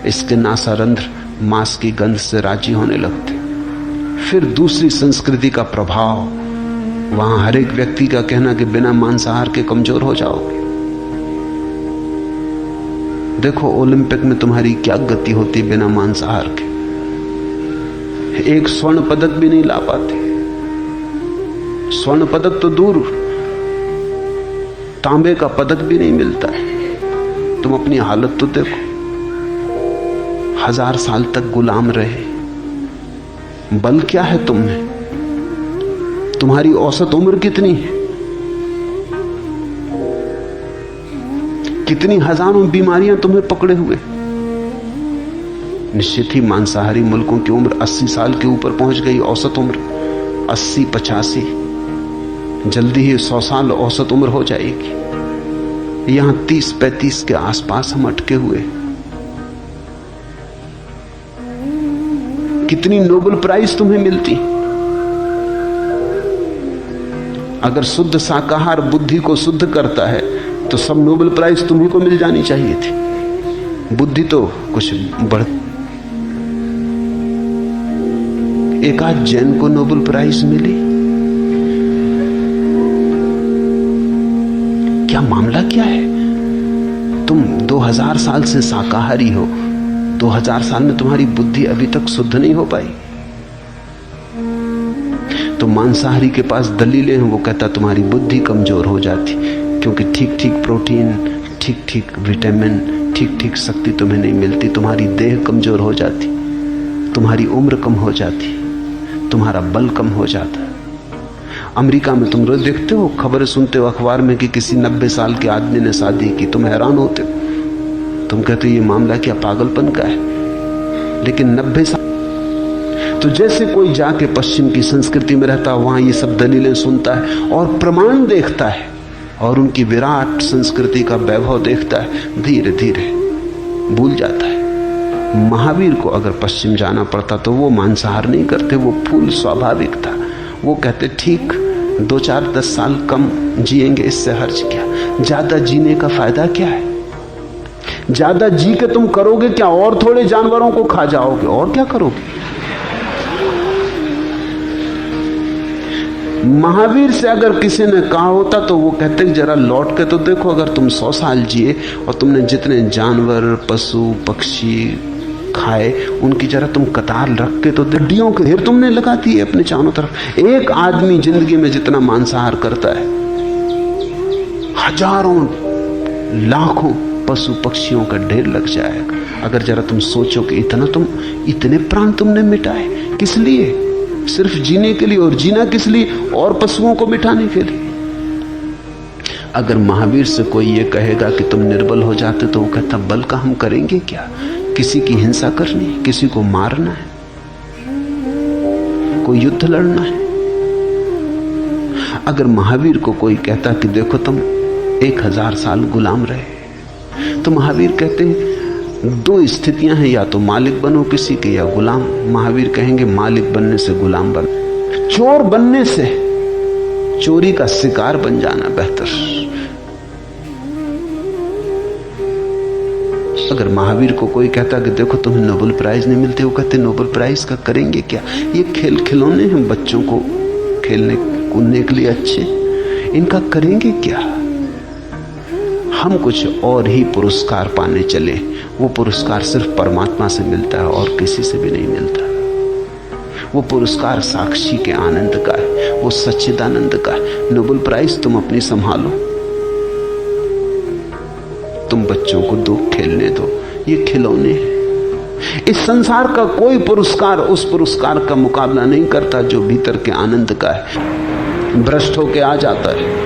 इसके नासारंध्र मांस की गंध से राजी होने लगते। फिर दूसरी संस्कृति का प्रभाव, वहां हर एक व्यक्ति का कहना कि बिना मांसाहार के कमजोर हो जाओगे। देखो ओलंपिक में तुम्हारी क्या गति होती बिना मांसाहार के, एक स्वर्ण पदक भी नहीं ला पाते। स्वर्ण पदक तो दूर, तांबे का पदक भी नहीं मिलता है। तुम अपनी हालत तो देखो, 1000 साल तक गुलाम रहे, बल क्या है तुम में? तुम्हारी औसत उम्र कितनी है? कितनी हजारों बीमारियां तुम्हें पकड़े हुए। निश्चित ही मांसाहारी मुल्कों की उम्र 80 साल के ऊपर पहुंच गई, औसत उम्र 80-85, जल्दी ही 100 साल औसत उम्र हो जाएगी। यहां 30-35 के आसपास हम अटके हुए। कितनी नोबेल प्राइज तुम्हें मिलती। अगर शुद्ध शाकाहार बुद्धि को शुद्ध करता है तो सब नोबेल प्राइज तुम्ही को मिल जानी चाहिए थी। बुद्धि तो कुछ बढ़, एक आध जैन को नोबेल प्राइज मिली। क्या मामला क्या है? तुम 2000 साल से शाकाहारी हो, 2000 साल में तुम्हारी बुद्धि अभी तक शुद्ध नहीं हो पाई। तो मांसाहारी के पास दलीलें हैं, वो कहता तुम्हारी बुद्धि कमजोर हो जाती, क्योंकि ठीक ठीक प्रोटीन, ठीक ठीक विटामिन, ठीक ठीक शक्ति तुम्हें नहीं मिलती, तुम्हारी देह कमजोर हो जाती, तुम्हारी उम्र कम हो जाती, तुम्हारा बल कम हो जाता। अमेरिका में तुम रोज देखते हो, खबरें सुनते हो अखबार में कि किसी 90 साल के आदमी ने शादी की, तुम हैरान होते हो, तुम कहते हो ये मामला क्या पागलपन का है। लेकिन 90 साल तो जैसे कोई जाके पश्चिम की संस्कृति में रहता, वहां ये सब दलीलें सुनता है और प्रमाण देखता है और उनकी विराट संस्कृति का वैभव देखता है, धीरे धीरे भूल जाता है। महावीर को अगर पश्चिम जाना पड़ता तो वो मांसाहार नहीं करते, वो फूल स्वाभाविक था। वो कहते ठीक 2-4-10 साल कम जिएंगे, इससे हर्ज क्या, ज्यादा जीने का फायदा क्या है? ज्यादा जी के तुम करोगे क्या? और थोड़े जानवरों को खा जाओगे, और क्या करोगे? महावीर से अगर किसी ने कहा होता तो वो कहते जरा लौट के तो देखो, अगर तुम 100 साल जिए और तुमने जितने जानवर, पशु, पक्षी खाए उनकी जरा तुम कतार रख के तो हड्डियों के ढेर तुमने लगा दिए अपने चारों तरफ। एक आदमी जिंदगी में जितना मांसाहार करता है, हजारों लाखों पशु पक्षियों का ढेर लग जाएगा। अगर जरा तुम सोचो कि इतने प्राण तुमने मिटाए, किस लिए? सिर्फ जीने के लिए। और जीना किस लिए? और पशुओं को मिटाने के लिए। अगर महावीर से कोई ये कहेगा कि तुम निर्बल हो जाते तो वो कहता बल का हम करेंगे क्या? किसी की हिंसा करनी, किसी को मारना है, कोई युद्ध लड़ना है। अगर महावीर को कोई कहता कि देखो तुम 1000 साल गुलाम रहे, तो महावीर कहते हैं 2 स्थितियां हैं, या तो मालिक बनो किसी के या गुलाम। महावीर कहेंगे मालिक बनने से गुलाम बन, चोर बनने से चोरी का शिकार बन जाना बेहतर। अगर महावीर को कोई कहता कि देखो तुम्हें नोबेल प्राइज नहीं मिलते, वो कहते नोबेल प्राइज का करेंगे क्या? ये खेल खिलौने हैं बच्चों को खेलने कूदने के लिए अच्छे, इनका करेंगे क्या? हम कुछ और ही पुरस्कार पाने चले। वो पुरस्कार सिर्फ परमात्मा से मिलता है और किसी से भी नहीं मिलता। वो पुरस्कार साक्षी के आनंद का है, वो सच्चिदानंद का है। नोबेल प्राइज तुम अपनी संभालो, तुम बच्चों को दो, खेलने दो, ये खिलौने हैं। इस संसार का कोई पुरस्कार उस पुरस्कार का मुकाबला नहीं करता जो भीतर के आनंद का है। भ्रष्ट होके आ जाता है,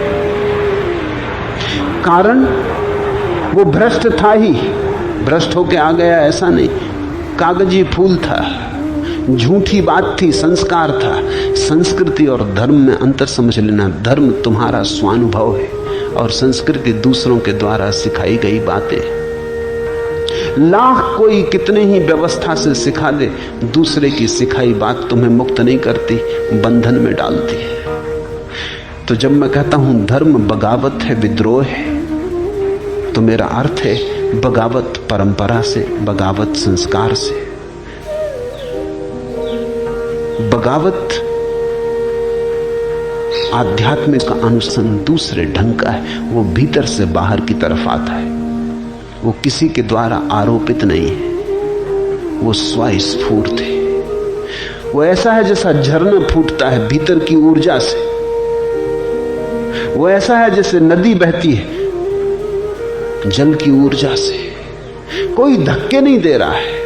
कारण वो भ्रष्ट था ही, भ्रष्ट होके आ गया ऐसा नहीं। कागजी फूल था, झूठी बात थी, संस्कार था। संस्कृति और धर्म में अंतर समझ लेना। धर्म तुम्हारा स्वानुभव है और संस्कृति दूसरों के द्वारा सिखाई गई बातें। लाख कोई कितने ही व्यवस्था से सिखा दे, दूसरे की सिखाई बात तुम्हें मुक्त नहीं करती, बंधन में डालती है। तो जब मैं कहता हूं धर्म बगावत है, विद्रोह है, तो मेरा अर्थ है बगावत परंपरा से, बगावत संस्कार से। बगावत आध्यात्मिक अनुसंधान दूसरे ढंग का है। वो भीतर से बाहर की तरफ आता है, वो किसी के द्वारा आरोपित नहीं है, वो स्वस्फूर्त है। वो ऐसा है जैसा झरना फूटता है भीतर की ऊर्जा से। वो ऐसा है जैसे नदी बहती है जल की ऊर्जा से। कोई धक्के नहीं दे रहा है।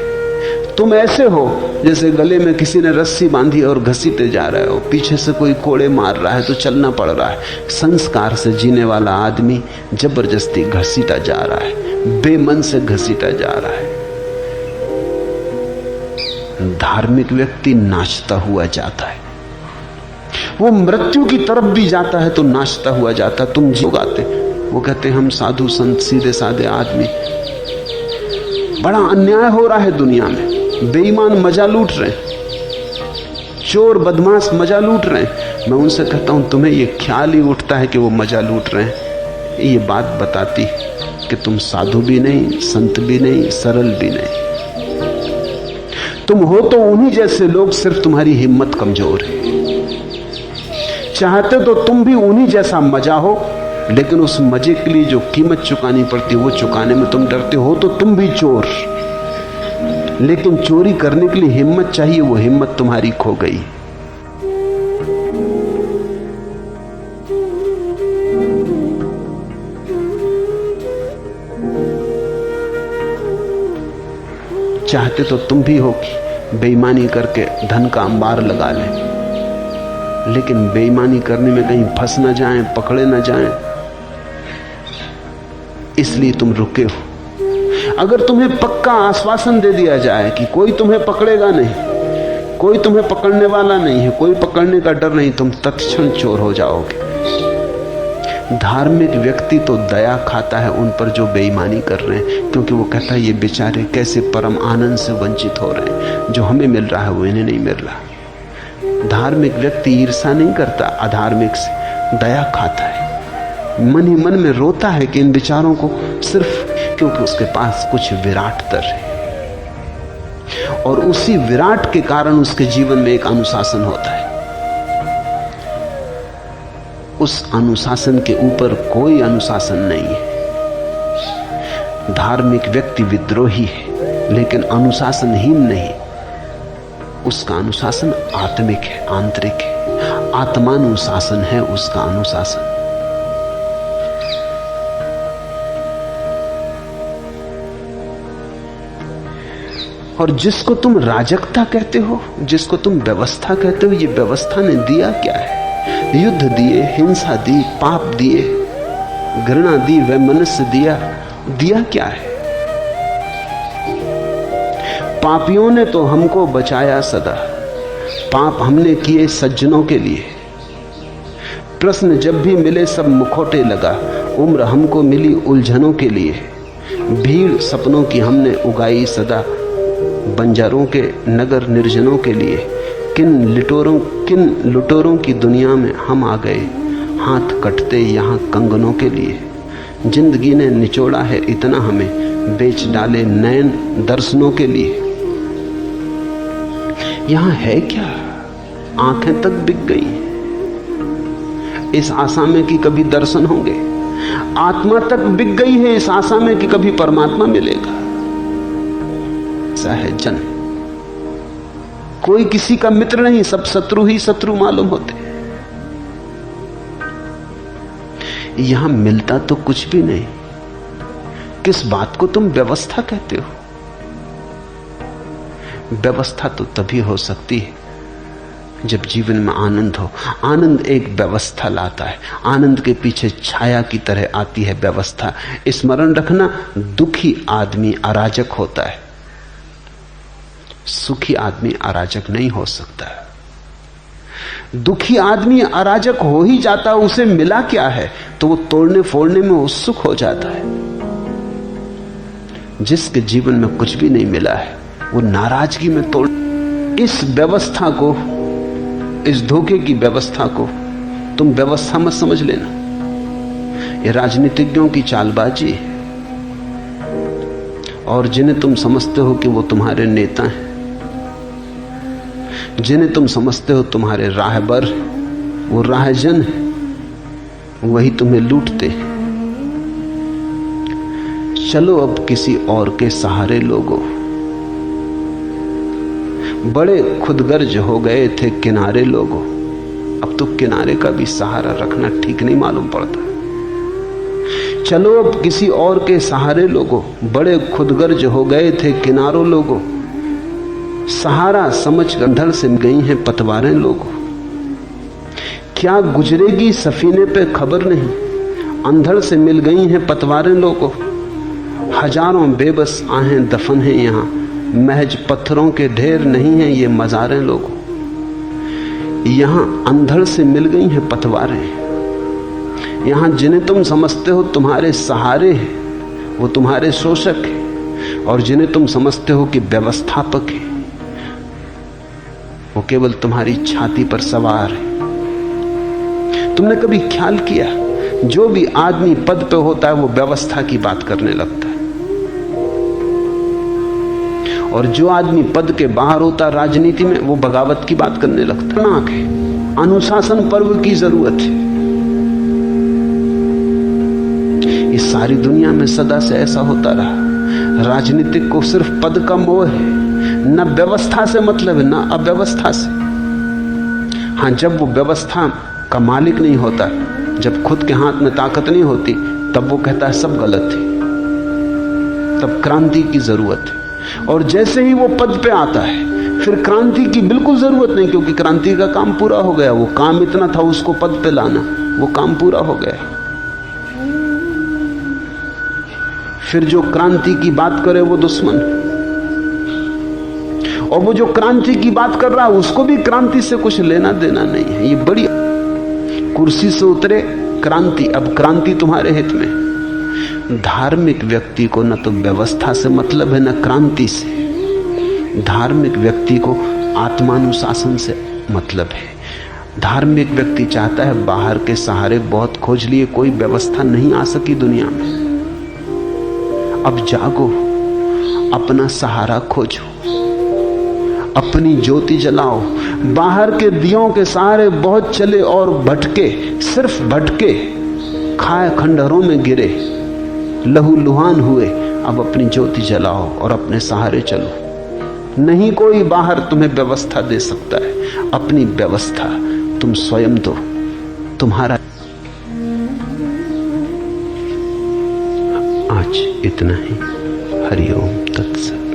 तुम ऐसे हो जैसे गले में किसी ने रस्सी बांधी और घसीटे जा रहे हो, पीछे से कोई कोड़े मार रहा है तो चलना पड़ रहा है। संस्कार से जीने वाला आदमी जबरदस्ती घसीटा जा रहा है, बेमन से घसीटा जा रहा है। धार्मिक व्यक्ति नाचता हुआ जाता है, वो मृत्यु की तरफ भी जाता है तो नाचता हुआ जाता। तुम जो गाते, वो कहते हम साधु संत सीधे साधे आदमी। बड़ा अन्याय हो रहा है दुनिया में। बेईमान मजा लूट रहे हैं, चोर बदमाश मजा लूट रहे हैं। मैं उनसे कहता हूं तुम्हें ये ख्याल ही उठता है कि वो मजा लूट रहे हैं, ये बात बताती कि तुम साधु भी नहीं, संत भी नहीं, सरल भी नहीं। तुम हो तो उन्हीं जैसे लोग, सिर्फ तुम्हारी हिम्मत कमजोर है। चाहते तो तुम भी उन्हीं जैसा मजा हो, लेकिन उस मजे के लिए जो कीमत चुकानी पड़ती वो चुकाने में तुम डरते हो। तो तुम भी चोर, लेकिन चोरी करने के लिए हिम्मत चाहिए, वो हिम्मत तुम्हारी खो गई। चाहते तो तुम भी हो कि बेईमानी करके धन का अंबार लगा लें, लेकिन बेईमानी करने में कहीं फंस ना जाएं, पकड़े ना जाएं, इसलिए तुम रुके हो। अगर तुम्हें पक्का आश्वासन दे दिया जाए कि कोई तुम्हें पकड़ेगा नहीं, कोई तुम्हें पकड़ने वाला नहीं है, कोई पकड़ने का डर नहीं, तुम तत्क्षण चोर हो जाओगे। धार्मिक व्यक्ति तो दया खाता है उन पर जो बेईमानी कर रहे हैं, क्योंकि वो कहता है ये बेचारे कैसे परम आनंद से वंचित हो रहे हैं, जो हमें मिल रहा है वो इन्हें नहीं मिल रहा। धार्मिक व्यक्ति ईर्ष्या नहीं करता अधार्मिक से, दया खाता है। मन ही मन में रोता है कि इन विचारों को, सिर्फ क्योंकि उसके पास कुछ विराट तर है, और उसी विराट के कारण उसके जीवन में एक अनुशासन होता है। उस अनुशासन के ऊपर कोई अनुशासन नहीं है। धार्मिक व्यक्ति विद्रोही है, लेकिन अनुशासनहीन नहीं। उसका अनुशासन आत्मिक है, आंतरिक है। आत्मानुशासन है उसका अनुशासन। और जिसको तुम राजकता कहते हो, जिसको तुम व्यवस्था कहते हो, ये व्यवस्था ने दिया क्या है? युद्ध दिए, हिंसा दी, पाप दिए, घृणा दी, वैमनस्य दिया क्या है? पापियों ने तो हमको बचाया सदा, पाप हमने किए सज्जनों के लिए। प्रश्न जब भी मिले सब मुखौटे लगा, उम्र हमको मिली उलझनों के लिए। भीड़ सपनों की हमने उगाई सदा, बंजारों के नगर निर्जनों के लिए। किन लुटोरों की दुनिया में हम आ गए, हाथ कटते यहाँ कंगनों के लिए। जिंदगी ने निचोड़ा है इतना हमें, बेच डाले नयन दर्शनों के लिए। यहाँ है क्या? आंखें तक बिक गई। इस आशा में कि कभी दर्शन होंगे। आत्मा तक बिक गई है इस आशा में कि कभी परमात्मा मिलेगा। ऐसा है जन, कोई किसी का मित्र नहीं, सब शत्रु ही शत्रु मालूम होते। यहां मिलता तो कुछ भी नहीं। किस बात को तुम व्यवस्था कहते हो? व्यवस्था तो तभी हो सकती है जब जीवन में आनंद हो। आनंद एक व्यवस्था लाता है। आनंद के पीछे छाया की तरह आती है व्यवस्था। स्मरण रखना, दुखी आदमी अराजक होता है, सुखी आदमी अराजक नहीं हो सकता। दुखी आदमी अराजक हो ही जाता है, उसे मिला क्या है तो वो तोड़ने फोड़ने में उत्सुक हो जाता है। जिसके जीवन में कुछ भी नहीं मिला है वो नाराजगी में तोड़। इस व्यवस्था को, इस धोखे की व्यवस्था को तुम व्यवस्था मत समझ लेना। ये राजनीतिज्ञों की चालबाजी है। और जिन्हें तुम समझते हो कि वो तुम्हारे नेता हैं, जिन्हें तुम समझते हो तुम्हारे राहबर, वो राहजन है, वही तुम्हें लूटते हैं। चलो अब किसी और के सहारे लोगों। बड़े खुदगर्ज हो गए थे किनारे लोगों, अब तो किनारे का भी सहारा रखना ठीक नहीं मालूम पड़ता। चलो अब किसी और के सहारे लोगों, बड़े खुदगर्ज हो गए थे किनारों लोगों। सहारा समझ अंधड़ से गई हैं पतवारें लोगों। क्या गुजरेगी सफीने पे खबर नहीं, अंधड़ से मिल गई हैं पतवारें लोगों। हजारों बेबस आहें दफन हैं यहाँ, महज पत्थरों के ढेर नहीं हैं ये मजारें लोगों। यहाँ अंधड़ से मिल गई हैं पतवारें। यहाँ जिन्हें तुम समझते हो तुम्हारे सहारे हैं वो तुम्हारे शोषक हैं, और जिन्हें तुम समझते हो कि व्यवस्थापक है वो केवल तुम्हारी छाती पर सवार है। तुमने कभी ख्याल किया, जो भी आदमी पद पे होता है वो व्यवस्था की बात करने लगता है, और जो आदमी पद के बाहर होता राजनीति में वो बगावत की बात करने लगता है। अनुशासन पर्व की जरूरत है। इस सारी दुनिया में सदा से ऐसा होता रहा। राजनीतिक को सिर्फ पद का मोह है, न व्यवस्था से मतलब है न अव्यवस्था से। हाँ, जब वो व्यवस्था का मालिक नहीं होता, जब खुद के हाथ में ताकत नहीं होती, तब वो कहता है सब गलत है, तब क्रांति की जरूरत है। और जैसे ही वो पद पे आता है फिर क्रांति की बिल्कुल जरूरत नहीं, क्योंकि क्रांति का काम पूरा हो गया। वो काम इतना था उसको पद पे लाना, वो काम पूरा हो गया। फिर जो क्रांति की बात करे वो दुश्मन, और वो जो क्रांति की बात कर रहा है उसको भी क्रांति से कुछ लेना देना नहीं है। ये बड़ी कुर्सी से उतरे क्रांति, अब क्रांति तुम्हारे हित में। धार्मिक व्यक्ति को न तो व्यवस्था से मतलब है न क्रांति से। धार्मिक व्यक्ति को आत्मानुशासन से मतलब है। धार्मिक व्यक्ति चाहता है, बाहर के सहारे बहुत खोज लिए, कोई व्यवस्था नहीं आ सकी दुनिया में। अब जागो, अपना सहारा खोजो, अपनी ज्योति जलाओ। बाहर के दियों के सहारे बहुत चले और भटके, सिर्फ भटके, खाए खंडहरों में गिरे, लहू लुहान हुए। अब अपनी ज्योति जलाओ और अपने सहारे चलो। नहीं कोई बाहर तुम्हें व्यवस्था दे सकता है, अपनी व्यवस्था तुम स्वयं दो। तुम्हारा आज इतना ही। हरि ओम तत्सत।